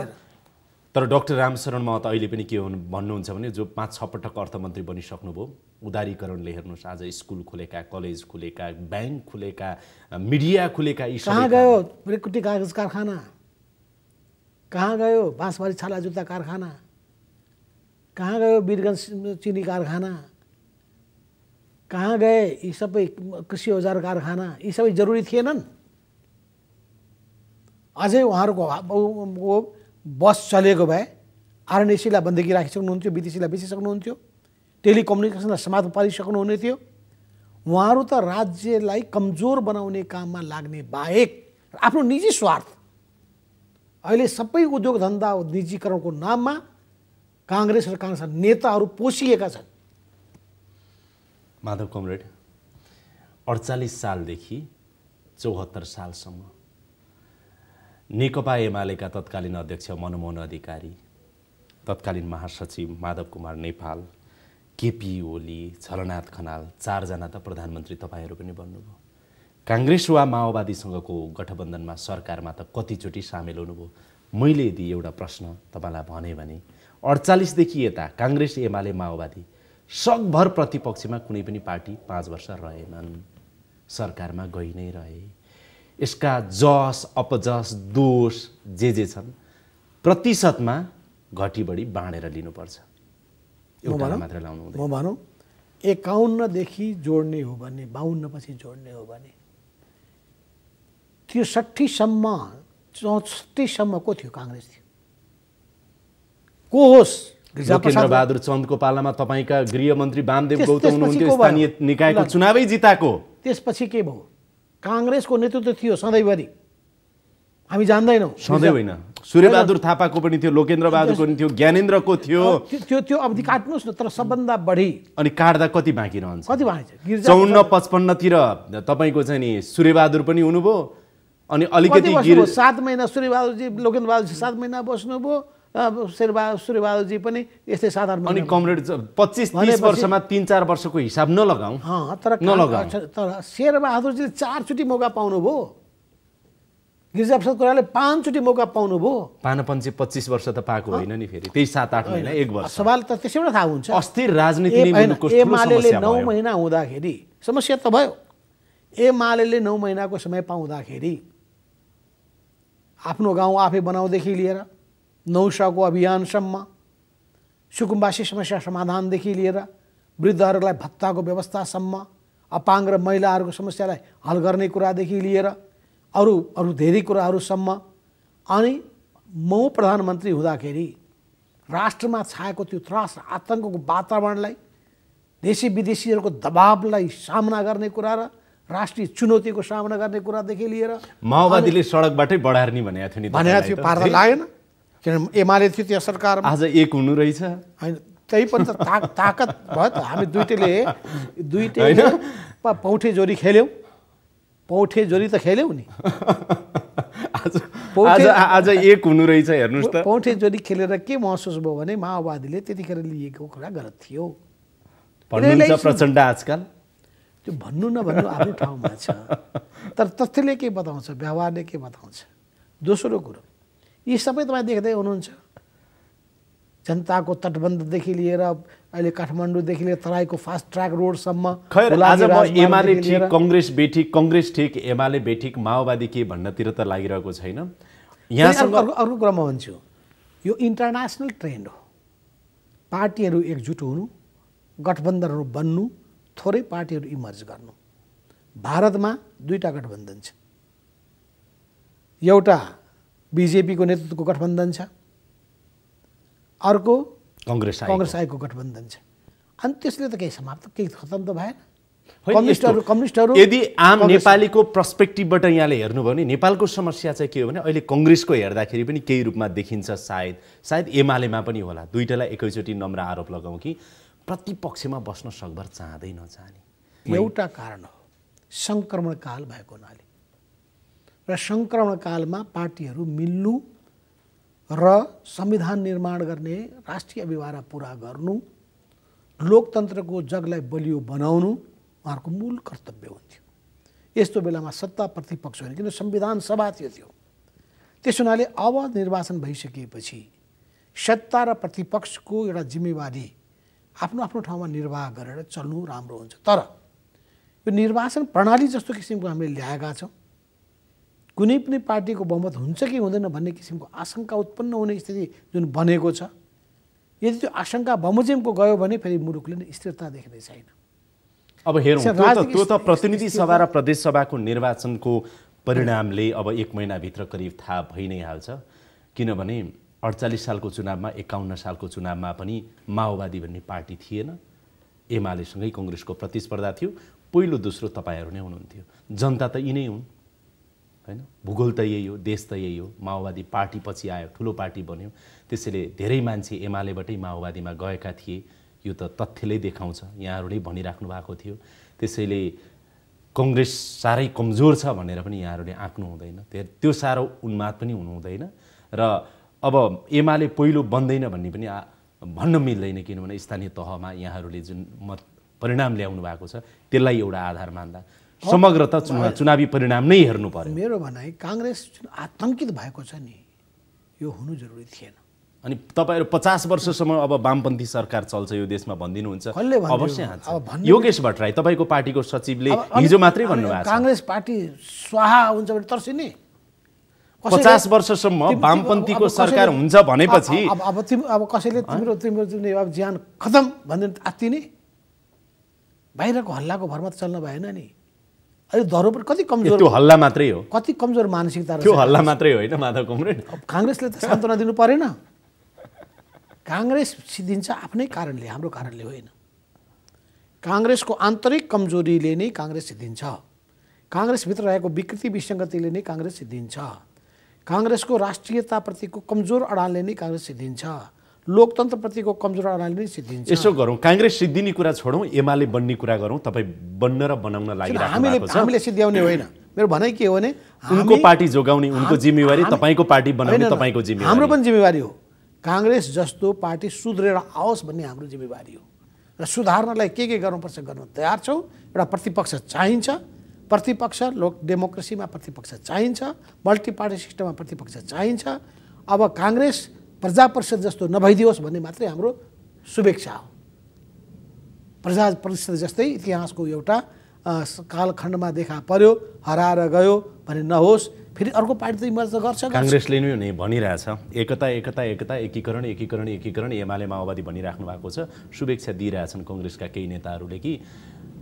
तर डाक्टर रामशरण महतो अहिले पनि के भन्नुहुन्छ भने जो 5-6 पटक अर्थमन्त्री बनिसक्नुभयो, उदारीकरणले हेर्नुहोस् आज स्कुल खुलेका, कलेज खुलेका, ब्याङ्क खुलेका, मिडिया खुलेका, यी कहाँ गयो रेकुटी कागज कारखाना? कहाँ गयो बाँसबारी छाला जुत्ता कारखाना? कहाँ गयो वीरगञ्ज चिनी कारखाना? कहाँ गए यी सबै कृषि औजार कारखाना? यी सबै जरुरी थिएनन्? अझै उहाँहरूको बस चलेको भए आरएनएसीलाई बन्देकी राखिसक्नुहुन्थ्यो, बिटिसीलाई बेचिसक्नुहुन्थ्यो, टेलिकम्युनिकेसनलाई समाप्त पारिसक्नुहुने थियो। उहाँहरू त राज्यलाई कमजोर बनाउने काममा लाग्ने बाहेक आफ्नो निजी स्वार्थ, अहिले सबै उद्योग धन्दा निजीकरणको नाममा कांग्रेस र कांग्रेस नेताहरू पोषिएका छन्। माधव कमरेड, 48 सालदेखि 74 सालसम्म नेकपा एमालेका तत्कालीन अध्यक्ष मनमोहन अधिकारी, तत्कालीन महासचिव माधव कुमार नेपाल, केपी ओली, झलनाथ खनाल, 4 जना त प्रधानमन्त्री तपाईहरू पनि बन्नुभयो। कांग्रेस वा माओवादीसँगको गठबन्धनमा सरकारमा त कतिचोटि सामेल हुनुभयो? मैले यदि एउटा प्रश्न तपाईलाई भने 48 देखि यता कांग्रेस एमाले माओवादी सकभर प्रतिपक्षमा कुनै पनि पार्टी 5 वर्ष रहेनन्, सरकारमा गइ नै रहे। यसका जस अपजस दोष जे छन् प्रतिशतमा घटी बढी बाँडेर लिनुपर्छ, एउटा मात्र लाउनु हुँदैन। म भनौँ 51 देखि जोड्ने हो भने 52 पछि जोड्ने हो भने 63 सम्म 64 सम्म को थियो? कांग्रेस थियो। को होस्? लोकेन्द्र बहादुर चन्दको पालामा तपाईका गृहमन्त्री वामदेव गौतम हुनुहुन्थ्यो, स्थानीय निकायको चुनावै जिताको। त्यसपछि के भयो? कांग्रेसको नेतृत्व थियो सधैँभरि, हामी जान्दैनौँ। सधैँ होइन, सूर्यबहादुर थापाको पनि थियो, लोकेन्द्र बहादुरको पनि थियो, ज्ञानेन्द्रको थियो। त्यो अवधि काट्नुहोस् न, तर सबभन्दा बढी अनि काट्दा कति बाँकी रहन्छ? कति बाँकी? 54-55 तिर तपाईको चाहिँ नि सूर्यबहादुर पनि हुनुभयो, अनि अलिकति 7 महिना सूर्यबहादुरजी, लोकेन्द्र बहादुरजी 7 महिना बस्नुभयो, सूर्यबहादुरजी पनि यस्तै साधारण। अनि कमरेड 25-30 वर्षमा 3-4 वर्षको हिसाब नलगाऊ। तर शेरबहादुरजीले 4 चोटि मौका पाउनुभयो, गिरिजाप्रसाद कोइरालाले 5 चोटि मौका पाउनुभयो। पानपञ्चे 25 वर्ष त पाएको होइन नि, फेरि त्यही 7-8 महिना 1 वर्ष। सवाल त त्यसैबाट थाहा हुन्छ। अस्थिर राजनीति नै मुलुकको ठुलो एमालेले समस्या 9 भयो। महिना हुँदाखेरि समस्या त भयो। एमालेले 9 महिनाको समय पाउँदाखेरि आफ्नो गाउँ आफै बनाउँदेखि लिएर नौशाको अभियानसम्म, सुकुम्बासी समस्या समाधानदेखि लिएर वृद्धहरूलाई भत्ताको व्यवस्थासम्म, अपाङ्ग र महिलाहरूको समस्यालाई हल गर्ने कुरादेखि लिएर अरू धेरै कुराहरूसम्म। अनि म प्रधानमन्त्री हुँदाखेरि राष्ट्रमा छाएको त्यो त्रास र आतङ्कको वातावरणलाई, देशी विदेशीहरूको दबावलाई सामना गर्ने कुरा र राष्ट्रिय चुनौतीको सामना गर्ने कुरादेखि लिएर माओवादीले सडकबाटै बढार्ने भनेको थियो। पार्दा लागेन, किनभने एमाले थियो त्यहाँ सरकारमा। आज एक हुनु रहेछ होइन, त्यही पनि त ताकत भयो त। हामी दुईटैले पौठे जोरी खेल्यौँ, पौठे जोरी त खेल्यौँ नि। आज एक हुनु रहेछ, हेर्नुहोस् त। पौठे जोरी खेलेर के महसुस भयो भने माओवादीले त्यतिखेर लिएको कुरा गलत थियो। भन्नुहुन्छ प्रचण्ड आजकल त्यो भन्नु नभन्नु आफ्नो ठाउँमा छ, तर तथ्यले के बताउँछ, व्यवहारले के बताउँछ। दोस्रो कुरो, यी सबै तपाईँ देख्दै हुनुहुन्छ। जनताको तटबन्धदेखि लिएर अहिले काठमाडौँदेखि लिएर तराईको फास्ट ट्र्याक रोडसम्म। खैर, आज म एमाले ठिक कांग्रेस बेठिक, कांग्रेस ठिक एमाले बेठिक, माओवादी के भन्नतिर त लागिरहेको छैन। यहाँसँग अर्को कुरा म भन्छु, यो इन्टरनेसनल ट्रेन्ड हो। पार्टीहरू एकजुट हुनु, गठबन्धनहरू बन्नु, थोरै पार्टीहरू इमर्ज गर्नु। भारतमा 2टा गठबन्धन छ, एउटा बीजेपीको नेतृत्वको गठबन्धन छ, अर्को कांग्रेस आएको गठबन्धन छ। अनि त्यसले त केही समाप्त, केही खतम त भएन। कम्युनिस्टहरू यदि आम नेपालीको पर्सपेक्टिभबाट यहाँले हेर्नुभयो भने नेपालको समस्या चाहिँ के हो भने अहिले कांग्रेसको हेर्दाखेरि पनि केही रूपमा देखिन्छ, सायद एमालेमा पनि होला। दुईटालाई एकैचोटि नम्र आरोप लगाउँ कि प्रतिपक्षमा बस्न सकभर चाहँदै नचाहने एउटा कारण हो सङ्क्रमण काल भएको हुनाले र सङ्क्रमण कालमा पार्टीहरू मिल्नु र संविधान निर्माण गर्ने राष्ट्रिय अभिभावना पुरा गर्नु लोकतन्त्रको जगलाई बलियो बनाउनु उहाँहरूको मूल कर्तव्य हुन्थ्यो। यस्तो बेलामा सत्ता प्रतिपक्ष होइन किन संविधान सभा थियो। त्यस हुनाले अब निर्वाचन भइसकेपछि सत्ता र प्रतिपक्षको एउटा जिम्मेवारी आफ्नो आफ्नो ठाउँमा निर्वाह गरेर चल्नु राम्रो हुन्छ। तर यो निर्वाचन प्रणाली जस्तो किसिमको हामीले ल्याएका छौँ कुनै पनि पार्टीको बहुमत हुन्छ कि हुँदैन भन्ने किसिमको आशंका उत्पन्न हुने स्थिति जुन बनेको छ यदि त्यो आशंका बमोजिमको गयो भने फेरि मुलुकले नै स्थिरता देख्ने छैन। अब हेरौँ त्यो त प्रतिनिधि सभा र प्रदेश सभाको निर्वाचनको परिणामले अब 1 महिनाभित्र करिब थाहा भइ नै हाल्छ किनभने 48 सालको चुनावमा 51 सालको चुनावमा पनि माओवादी भन्ने पार्टी थिएन। एमालेसँगै कङ्ग्रेसको प्रतिस्पर्धा थियो। पहिलो दोस्रो तपाईँहरू नै हुनुहुन्थ्यो। जनता त यिनै हुन् हैन। भूगोल त यही हो देश त यही हो। माओवादी पार्टी पछि आयो ठुलो पार्टी बन्यो त्यसैले धेरै मान्छे एमालेबाटै माओवादीमा गएका थिए यो त तथ्यले देखाउँछ यहाँहरूले भनिराख्नु भएको थियो। त्यसैले कङ्ग्रेस साह्रै कमजोर छ भनेर पनि यहाँहरूले आँक्नु हुँदैन त्यो साह्रो उन्माद पनि हुनु हुँदैन र अब एमाले पहिलो बन्दैन भन्ने पनि भन्न मिल्दैन किनभने स्थानीय तहमा यहाँहरूले जुन मत परिणाम ल्याउनु भएको छ त्यसलाई एउटा आधार मान्दा समग्र त चुनावी परिणाम नै हेर्नु पर्यो। मेरो भनाइ काङ्ग्रेस जुन आतंकित भएको छ नि यो हुनु जरुरी थिएन। अनि तपाईहरु 50 वर्षसम्म अब वामपन्थी सरकार चल्छ यो देशमा भन्दिनुहुन्छ अवश्य हान्छ। योगेश भट्टराई तपाईको पार्टीको सचिवले हिजो मात्रै भन्नुभएको छ काङ्ग्रेस पार्टी स्वाहा हुन्छ भने तर्सिने 50 वर्षसम्म वामपन्थीको सरकार हुन्छ भनेपछि अब कसैले तिम्रो अब ज्यान खतम भन्दैन आत्तिने बाहिरको हल्लाको भरमा त चल्न भएन नि। अहिले दरो पनि कति कमजोर त्यो हल्ला मात्रै हो कति कमजोर मानसिकता त्यो हल्ला मात्रै होइन माधव कुमरेन। काङ्ग्रेसले त सान्त्वना दिनु परेन। काङ्ग्रेस सिद्धिन्छ आफ्नै कारणले हाम्रो कारणले होइन। काङ्ग्रेसको आन्तरिक कमजोरीले नै काङ्ग्रेस सिद्धिन्छ। काङ्ग्रेसभित्र रहेको विकृति विसङ्गतिले नै काङ्ग्रेस सिद्धिन्छ। काङ्ग्रेसको राष्ट्रियताप्रतिको कमजोर अडानले नै काङ्ग्रेस सिद्धिन्छ। लोकतन्त्रप्रतिको कमजोर अडानले नै सिद्धिन्छ। यसो गरौँ काङ्ग्रेस सिद्धिने कुरा छोडौँ एमाले बन्ने कुरा गरौँ। तपाईँ बन्न र बनाउन लागिराख्नु भएको छ। हामीले सिद्ध्याउने होइन। मेरो भनाइ के हो भने उनको पार्टी जोगाउने उनको जिम्मेवारी तपाईको पार्टी बनाउने तपाईको जिम्मेवारी हाम्रो पनि जिम्मेवारी हो। काङ्ग्रेस जस्तो पार्टी सुध्रेर आओस् भन्ने हाम्रो जिम्मेवारी हो र सुधार्नलाई के गर्नुपर्छ गर्न तयार छौँ। एउटा प्रतिपक्ष चाहिन्छ। प्रतिपक्ष लोक डेमोक्रेसीमा प्रतिपक्ष चाहिन्छ। मल्टी पार्टी सिस्टममा प्रतिपक्ष चाहिन्छ। अब काङ्ग्रेस प्रजा परिषद जस्तो नभइदियोस् भन्ने मात्रै हाम्रो शुभेच्छा हो। प्रजा परिषद जस्तै इतिहासको एउटा कालखण्डमा देखा पर्यो हराएर गयो भने नहोस्। फेरि अर्को पार्टी त इमर्ज गर्छ। काङ्ग्रेसले नै भनिरहेछ एकता एकता एकता एकीकरण एकीकरण एकीकरण एमाले माओवादी भनिराख्नु भएको छ। शुभेच्छा दिइरहेछन् कङ्ग्रेसका केही नेताहरूले कि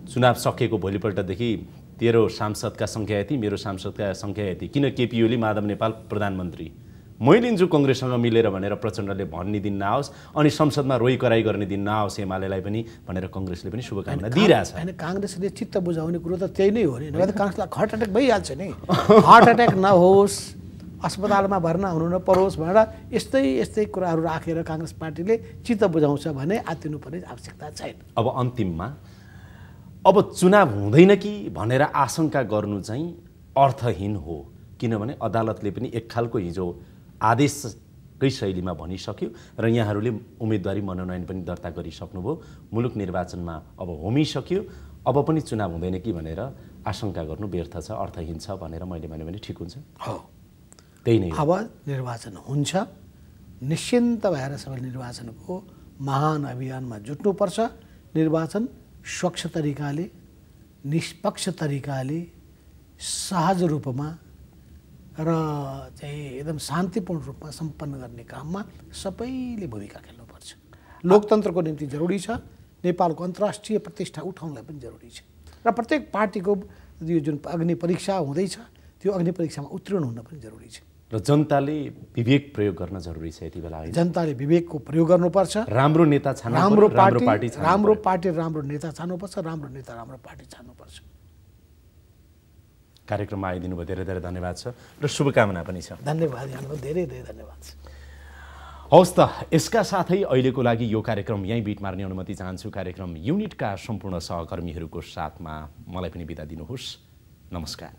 चुनाव सकिएको भोलिपल्टदेखि तेरो सांसदका सङ्ख्या यति मेरो सांसदका सङ्ख्या यति किन केपी ओली माधव नेपाल प्रधानमन्त्री मै लिन्छु कङ्ग्रेससँग मिलेर भनेर प्रचण्डले भन्ने दिन नआओस् अनि संसदमा रोइ कराई गर्ने दिन नआओस् एमालेलाई पनि भनेर कङ्ग्रेसले पनि शुभकामना दिइरहेछ। होइन काङ्ग्रेसले चित्त बुझाउने कुरो त त्यही नै हो नि। नभए त काङ्ग्रेसलाई हार्ट एट्याक भइहाल्छ नि। हार्ट एट्याक नहोस् अस्पतालमा भर्ना हुनु नपरोस् भनेर यस्तै कुराहरू राखेर काङ्ग्रेस पार्टीले चित्त बुझाउँछ भने आत्तिनुपर्ने आवश्यकता छैन। अब अन्तिममा अब चुनाव हुँदैन कि भनेर आशंका गर्नु चाहिँ अर्थहीन हो किनभने अदालतले पनि एक खालको हिजो आदेशकै शैलीमा भनिसक्यो र यहाँहरूले उम्मेदवारी मनोनयन पनि दर्ता गरिसक्नुभयो। मुलुक निर्वाचनमा अब होमिसक्यो। अब पनि चुनाव हुँदैन कि भनेर आशंका गर्नु व्यर्थ छ अर्थहीन छ भनेर मैले भने पनि ठिक हुन्छ। हो त्यही नै अब निर्वाचन हुन्छ निश्चिन्त भएर सबै निर्वाचनको महान अभियानमा जुट्नुपर्छ। निर्वाचन स्वच्छ तरिकाले निष्पक्ष तरिकाले सहज रूपमा र चाहिँ एकदम शान्तिपूर्ण रूपमा सम्पन्न गर्ने काममा सबैले भूमिका खेल्नुपर्छ। लोकतन्त्रको निम्ति जरुरी छ। नेपालको अन्तर्राष्ट्रिय प्रतिष्ठा उठाउनलाई पनि जरुरी छ र प्रत्येक पार्टीको यो जुन अग्नि परीक्षा हुँदैछ त्यो अग्नि परीक्षामा उत्तीर्ण हुन पनि जरुरी छ र जनताले विवेक प्रयोग गर्न जरुरी छ। यति बेला जनताले विवेकको प्रयोग गर्नुपर्छ। राम्रो नेता छान्नु राम्रो पार्टी राम्रो नेता छान्नुपर्छ। राम्रो नेता राम्रो पार्टी छान्नुपर्छ। कार्यक्रममा आइदिनु भयो धेरै धेरै धन्यवाद छ र शुभकामना पनि छ। धन्यवाद यहाँलाई धेरै धेरै धन्यवाद छ। हवस् त, यसका साथै अहिलेको लागि यो कार्यक्रम यहीँ बिट मार्ने अनुमति चाहन्छु। कार्यक्रम युनिटका सम्पूर्ण सहकर्मीहरूको साथमा मलाई पनि बिदा दिनुहोस्। नमस्कार।